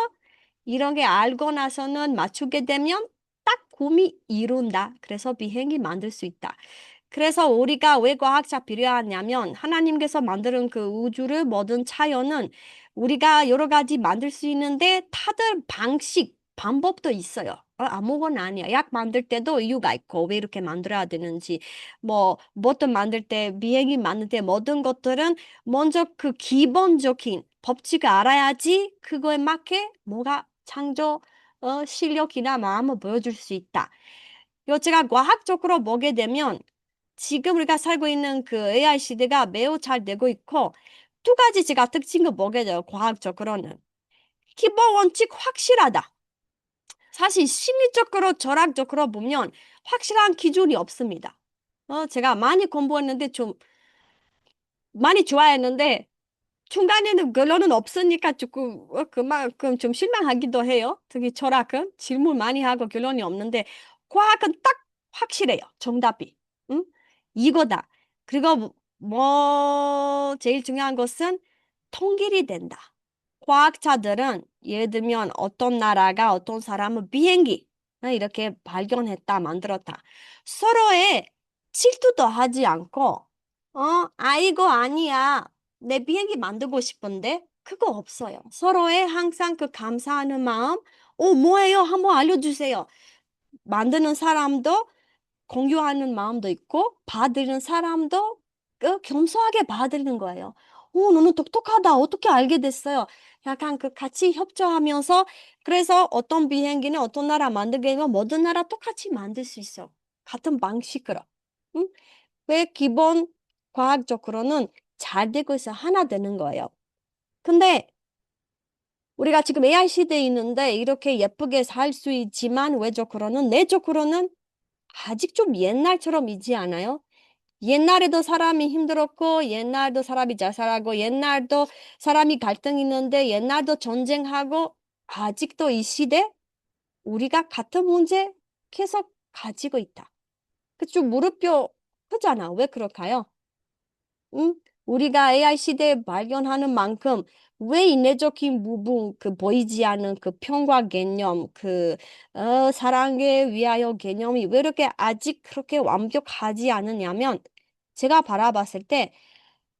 이런 게 알고 나서는 맞추게 되면 딱 꿈이 이룬다. 그래서 비행기 만들 수 있다. 그래서 우리가 왜 과학자 필요하냐면 하나님께서 만드는 그 우주를 모든 자연은 우리가 여러 가지 만들 수 있는데 다들 방식, 방법도 있어요. 아무거나 아니야. 약 만들 때도 이유가 있고 왜 이렇게 만들어야 되는지 뭐든 만들 때 비행기 만들 때 모든 것들은 먼저 그 기본적인 법칙을 알아야지 그거에 맞게 뭐가 창조 실력이나 마음을 보여줄 수 있다. 이거 제가 과학적으로 보게 되면 지금 우리가 살고 있는 그 AI 시대가 매우 잘 되고 있고 두 가지 제가 특징을 보게 돼요. 과학적으로는. 기본 원칙 확실하다. 사실 심리적으로 철학적으로 보면 확실한 기준이 없습니다. 제가 많이 공부했는데 좀 많이 좋아했는데 중간에는 결론은 없으니까 조금 그만큼 좀 실망하기도 해요. 특히 철학은 질문 많이 하고 결론이 없는데 과학은 딱 확실해요. 정답이. 응? 이거다. 그리고 뭐 제일 중요한 것은 통일이 된다. 과학자들은 예를 들면 어떤 나라가 어떤 사람은 비행기 이렇게 발견했다, 만들었다. 서로의 질투도 하지 않고 이거 아니야. 내 비행기 만들고 싶은데 그거 없어요. 서로의 항상 그 감사하는 마음, 뭐예요? 한번 알려주세요. 만드는 사람도 공유하는 마음도 있고 받으는 사람도 겸손하게 받으는 거예요. 너는 똑똑하다. 어떻게 알게 됐어요? 약간 그 같이 협조하면서 그래서 어떤 비행기는 어떤 나라 만들게 되면 모든 나라 똑같이 만들 수 있어. 같은 방식으로. 응? 왜 기본 과학적으로는 잘 되고 있어 하나 되는 거예요. 근데 우리가 지금 AI 시대에 있는데 이렇게 예쁘게 살 수 있지만 외적으로는 내적으로는 아직 좀 옛날처럼이지 않아요? 옛날에도 사람이 힘들었고 옛날도 사람이 잘 살았고 옛날도 사람이 갈등 있는데 옛날도 전쟁하고 아직도 이 시대 우리가 같은 문제 계속 가지고 있다. 그좀 물음표 크잖아. 왜 그럴까요? 응? 우리가 AI 시대에 발견하는 만큼 왜 인내적인 부분, 그 보이지 않는 그 평화 개념, 사랑에 위하여 개념이 왜 이렇게 아직 그렇게 완벽하지 않느냐면 제가 바라봤을 때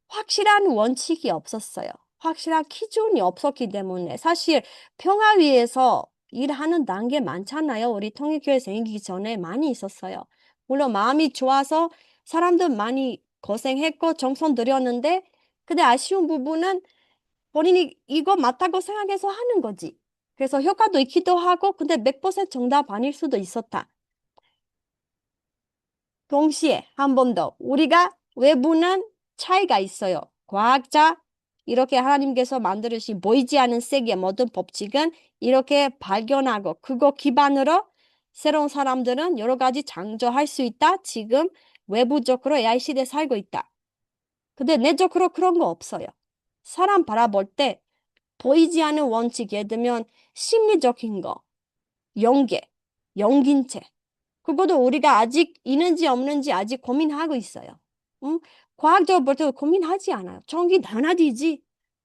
확실한 원칙이 없었어요. 확실한 기준이 없었기 때문에 사실 평화 위해서 일하는 단계 많잖아요. 우리 통일교회 생기기 전에 많이 있었어요. 물론 마음이 좋아서 사람들 많이 고생했고 정성 들였는데 근데 아쉬운 부분은 본인이 이거 맞다고 생각해서 하는 거지. 그래서 효과도 있기도 하고, 근데 100% 정답 아닐 수도 있었다. 동시에 한 번 더, 우리가 외부는 차이가 있어요. 과학자, 이렇게 하나님께서 만들으신 보이지 않는 세계 모든 법칙은 이렇게 발견하고, 그거 기반으로 새로운 사람들은 여러 가지 창조할 수 있다. 지금 외부적으로 AI 시대에 살고 있다. 근데 내적으로 그런 거 없어요. 사람 바라볼 때 보이지 않는 원칙, 예를 들면 심리적인 거, 연계, 연긴체. 그것도 우리가 아직 있는지 없는지 아직 고민하고 있어요. 응? 과학적으로 볼 때 고민하지 않아요. 전기 당연하게 있지.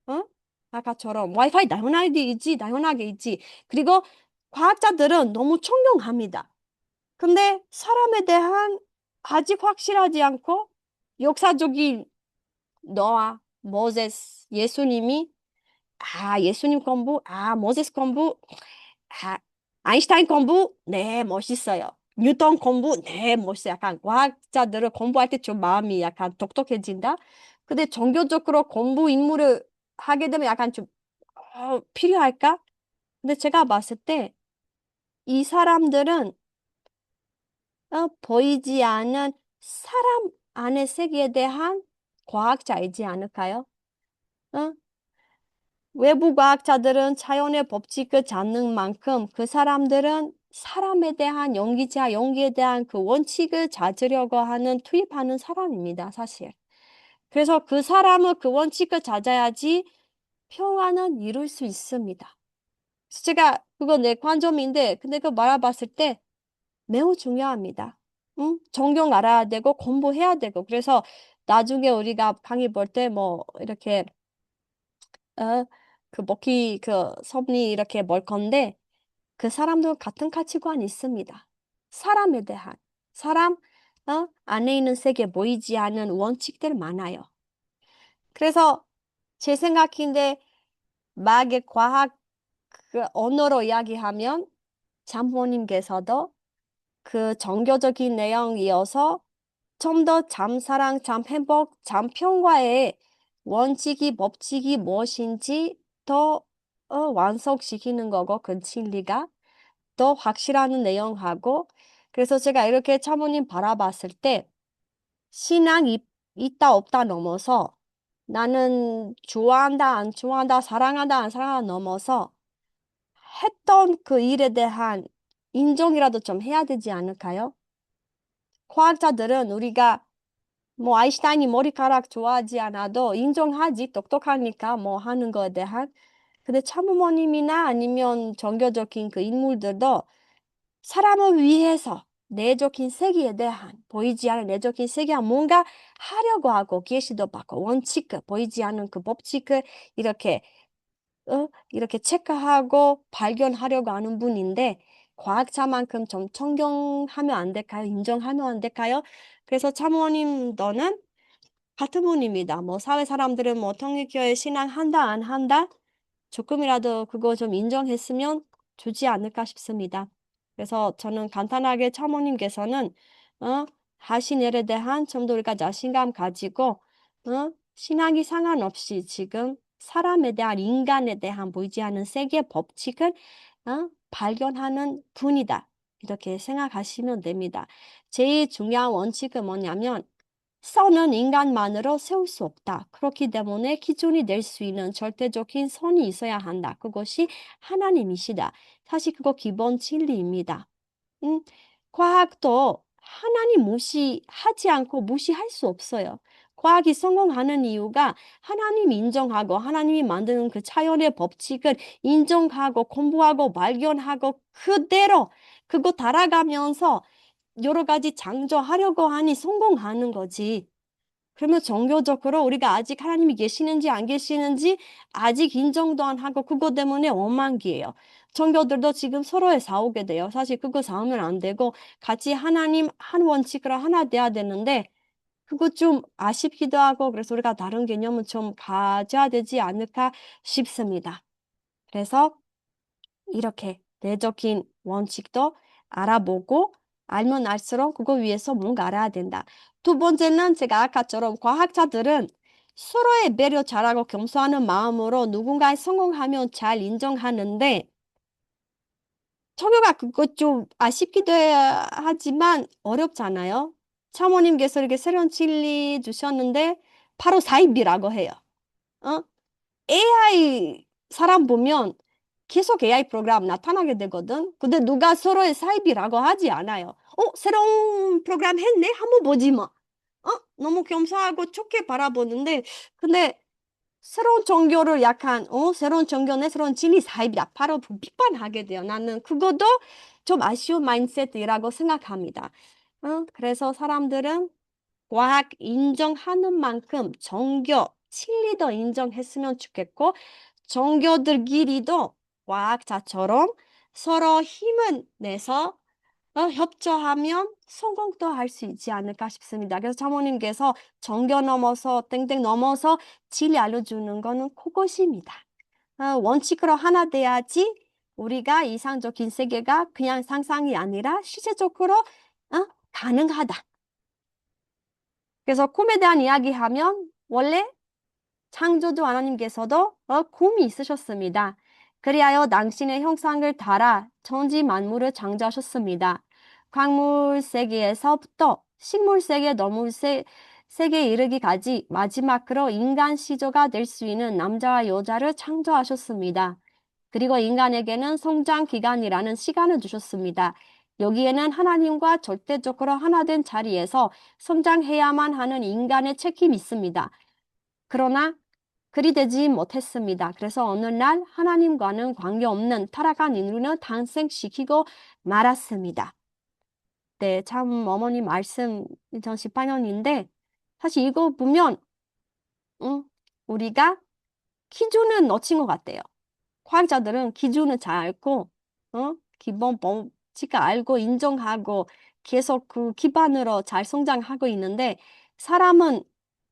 어? 아까처럼 와이파이 당연하게 있지. 당연하게 있지. 그리고 과학자들은 너무 존경합니다. 근데 사람에 대한 아직 확실하지 않고 역사적인 노아, 모세스, 예수님이 예수님 공부, 모세스 공부, 아, 아인슈타인 공부, 네, 멋있어요. 뉴턴 공부, 네, 멋있어요. 약간 과학자들을 공부할 때 좀 마음이 약간 독특해진다. 근데 종교적으로 공부 임무를 하게 되면 약간 좀 필요할까? 근데 제가 봤을 때 이 사람들은 보이지 않는 사람 안의 세계에 대한 과학자이지 않을까요? 어? 외부 과학자들은 자연의 법칙을 잡는 만큼 그 사람들은 사람에 대한 연기자, 연기에 대한 그 원칙을 찾으려고 하는, 투입하는 사람입니다, 사실. 그래서 그 사람은 그 원칙을 찾아야지 평화는 이룰 수 있습니다. 그래서 제가 그거 내 관점인데, 근데 그거 말아봤을 때 매우 중요합니다. 응? 정경 알아야 되고, 공부해야 되고. 그래서 나중에 우리가 강의 볼 때 뭐, 이렇게 어, 그 먹기 그 섭리 이렇게 멀 건데 그 사람도 같은 가치관이 있습니다. 사람에 대한 사람 안에 있는 세계 보이지 않는 원칙들 많아요. 그래서 제 생각인데 막의 과학 그 언어로 이야기하면 장모님께서도 그 정교적인 내용 이어서 좀 더 잠사랑, 잠행복, 잠평화의 원칙이, 법칙이 무엇인지 더 완성시키는 거고, 그 진리가 더 확실한 내용하고, 그래서 제가 이렇게 차모님 바라봤을 때, 신앙이 있다, 없다 넘어서 나는 좋아한다, 안 좋아한다, 사랑한다, 안 사랑한다 넘어서 했던 그 일에 대한 인정이라도 좀 해야 되지 않을까요? 과학자들은 우리가 뭐 아인슈타인이 머리카락 좋아하지 않아도 인정하지. 똑똑하니까 뭐 하는 거에 대한. 근데 참부모님이나 아니면 종교적인 그 인물들도 사람을 위해서 내적인 세계에 대한 보이지 않는 내적인 세계와 뭔가 하려고 하고 계시도 받고 원칙을 보이지 않는 그 법칙을 이렇게 이렇게 체크하고 발견하려고 하는 분인데 과학자만큼 좀 존경하면 안 될까요? 인정하면 안 될까요? 그래서 참모님 너는 같은 분입니다. 뭐 사회 사람들은 뭐 통일교회 신앙한다 안 한다 조금이라도 그거 좀 인정했으면 좋지 않을까 싶습니다. 그래서 저는 간단하게 참모님께서는 하신 일에 대한 좀 더 우리가 자신감 가지고 신앙이 상관없이 지금 사람에 대한 인간에 대한 보이지 않는 세계 법칙을 발견하는 분이다. 이렇게 생각하시면 됩니다. 제일 중요한 원칙은 뭐냐면 선은 인간만으로 세울 수 없다. 그렇기 때문에 기준이 될 수 있는 절대적인 선이 있어야 한다. 그것이 하나님이시다. 사실 그거 기본 진리입니다. 음, 과학도 하나님 무시하지 않고 무시할 수 없어요. 과학이 성공하는 이유가 하나님 인정하고 하나님이 만드는 그 자연의 법칙을 인정하고 공부하고 발견하고 그대로 그거 따라가면서 여러 가지 창조하려고 하니 성공하는 거지. 그러면 종교적으로 우리가 아직 하나님이 계시는지 안 계시는지 아직 인정도 안 하고 그것 때문에 원망기예요. 종교들도 지금 서로에 싸우게 돼요. 사실 그거 싸우면 안 되고 같이 하나님 한 원칙으로 하나 돼야 되는데 그거 좀 아쉽기도 하고 그래서 우리가 다른 개념은 좀 가져야 되지 않을까 싶습니다. 그래서 이렇게 내적인 원칙도 알아보고 알면 알수록 그거 위해서 뭔가 알아야 된다. 두 번째는 제가 아까처럼 과학자들은 서로의 배려 잘하고 겸손하는 마음으로 누군가의 성공하면 잘 인정하는데 청교가 그거 좀 아쉽기도 하지만 어렵잖아요. 사모님께서 이렇게 새로운 진리 주셨는데 바로 사입이라고 해요. 어? AI 사람 보면 계속 AI 프로그램 나타나게 되거든. 근데 누가 서로의 사입이라고 하지 않아요. 새로운 프로그램 했네? 한번 보지 뭐. 너무 겸손하고 좋게 바라보는데 근데 새로운 종교를 약간 새로운 종교네 새로운 진리 사입이다. 바로 비판하게 돼요. 나는 그것도 좀 아쉬운 마인드셋이라고 생각합니다. 그래서 사람들은 과학 인정하는 만큼 종교, 진리도 인정했으면 좋겠고 종교들끼리도 과학자처럼 서로 힘을 내서 협조하면 성공도 할 수 있지 않을까 싶습니다. 그래서 사모님께서 종교 넘어서 땡땡 넘어서 진리 알려주는 거는 그것입니다. 원칙으로 하나 돼야지 우리가 이상적인 세계가 그냥 상상이 아니라 실제적으로 가능하다. 그래서 꿈에 대한 이야기하면 원래 창조주 하나님께서도 꿈이 있으셨습니다. 그리하여 당신의 형상을 따라 천지 만물을 창조하셨습니다. 광물 세계에서부터 식물 세계, 동물 세계에 이르기까지 마지막으로 인간 시조가 될 수 있는 남자와 여자를 창조하셨습니다. 그리고 인간에게는 성장 기간이라는 시간을 주셨습니다. 여기에는 하나님과 절대적으로 하나 된 자리에서 성장해야만 하는 인간의 책임이 있습니다. 그러나 그리 되지 못했습니다. 그래서 어느 날 하나님과는 관계없는 타락한 인류는 탄생시키고 말았습니다. 네, 참 어머니 말씀 2018년인데 사실 이거 보면 우리가 기준은 놓친 것 같아요. 과학자들은 기준을 잘 알고 기본 법칙을 알고 인정하고 계속 그 기반으로 잘 성장하고 있는데 사람은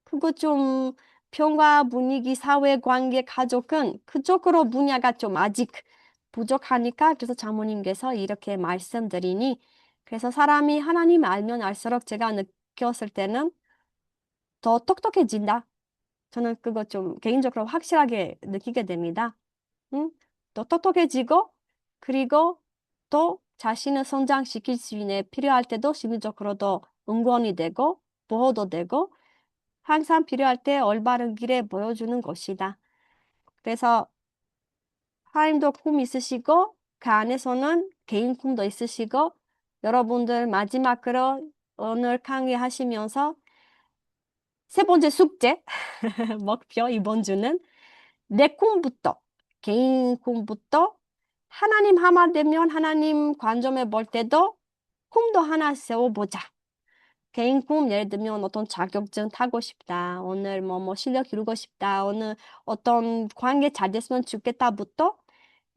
그거 좀 평화 분위기, 사회관계, 가족은 그쪽으로 분야가 좀 아직 부족하니까 그래서 장모님께서 이렇게 말씀드리니 그래서 사람이 하나님 알면 알수록 제가 느꼈을 때는 더 똑똑해진다. 저는 그거 좀 개인적으로 확실하게 느끼게 됩니다. 응? 더 똑똑해지고 그리고 또 자신을 성장시킬 수 있는 필요할 때도 심리적으로도 응원이 되고 보호도 되고 항상 필요할 때 올바른 길에 보여주는 것이다. 그래서 하나님도 꿈 있으시고 그 안에서는 개인 꿈도 있으시고 여러분들 마지막으로 오늘 강의하시면서 세 번째 숙제 목표 이번 주는 내 꿈부터 개인 꿈부터 하나님 하나 되면 하나님 관점에 볼 때도 꿈도 하나 세워보자. 개인 꿈 예를 들면 어떤 자격증 타고 싶다. 오늘 뭐 실력 기르고 싶다. 오늘 어떤 관계 잘 됐으면 좋겠다부터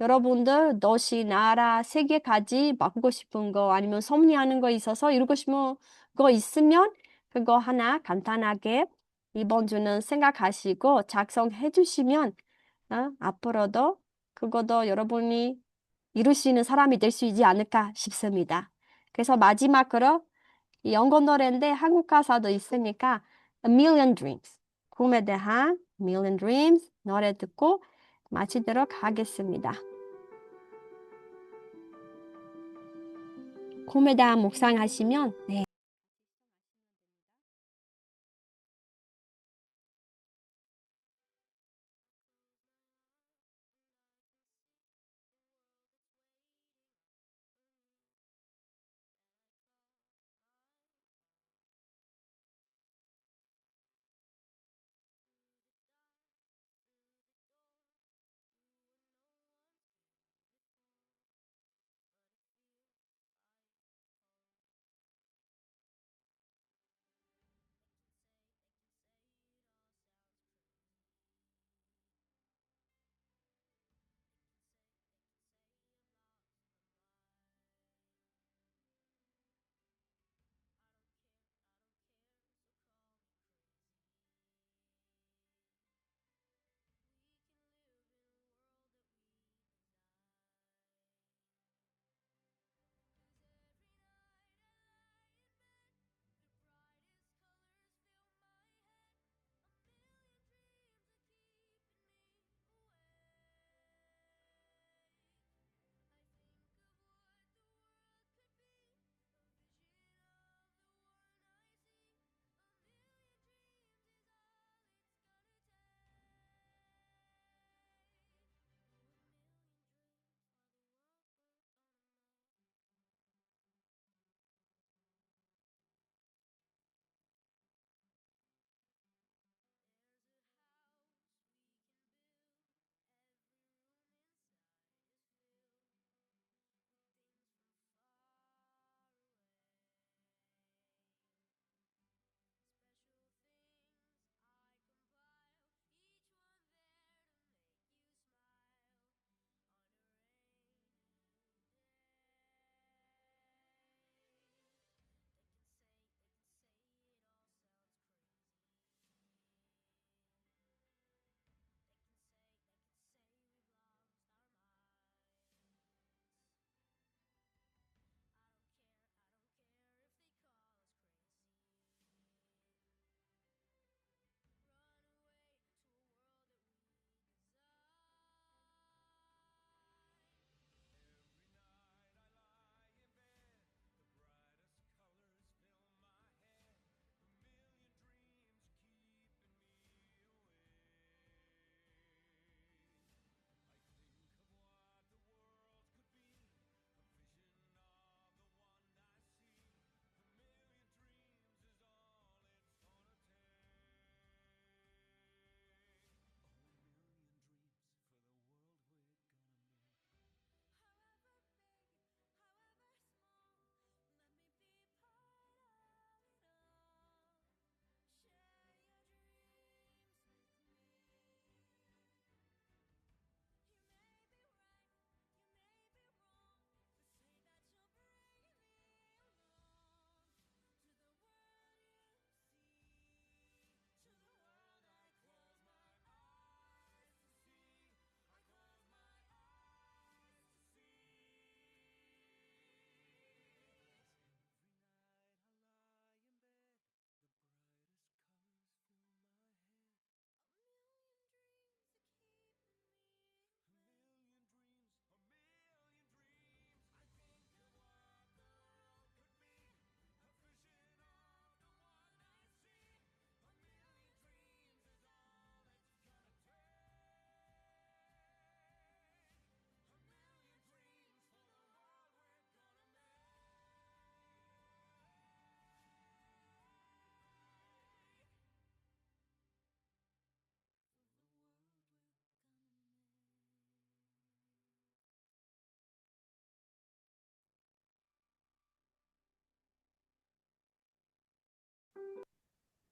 여러분들 도시, 나라, 세계까지 바꾸고 싶은 거 아니면 섭리하는 거 있어서 이루고 싶은 거 있으면 그거 하나 간단하게 이번 주는 생각하시고 작성해 주시면 앞으로도 그것도 여러분이 이룰 수 있는 사람이 될 수 있지 않을까 싶습니다. 그래서 마지막으로 이 영어 노래인데 한국 가사도 있으니까 A Million Dreams 꿈에 대한 Million Dreams 노래 듣고 마치도록 하겠습니다. 꿈에 대한 묵상하시면 네.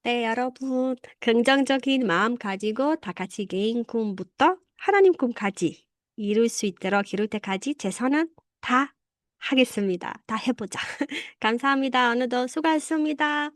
네, 여러분, 긍정적인 마음 가지고 다 같이 개인 꿈부터 하나님 꿈까지 이룰 수 있도록 이룰 때까지 최선은 다 하겠습니다. 다 해보자. 감사합니다. 오늘도 수고하셨습니다.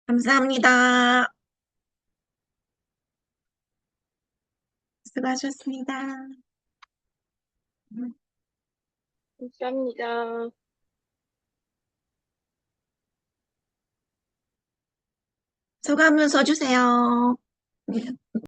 감사합니다. 수고하셨습니다. 감사합니다. 소감 써주세요.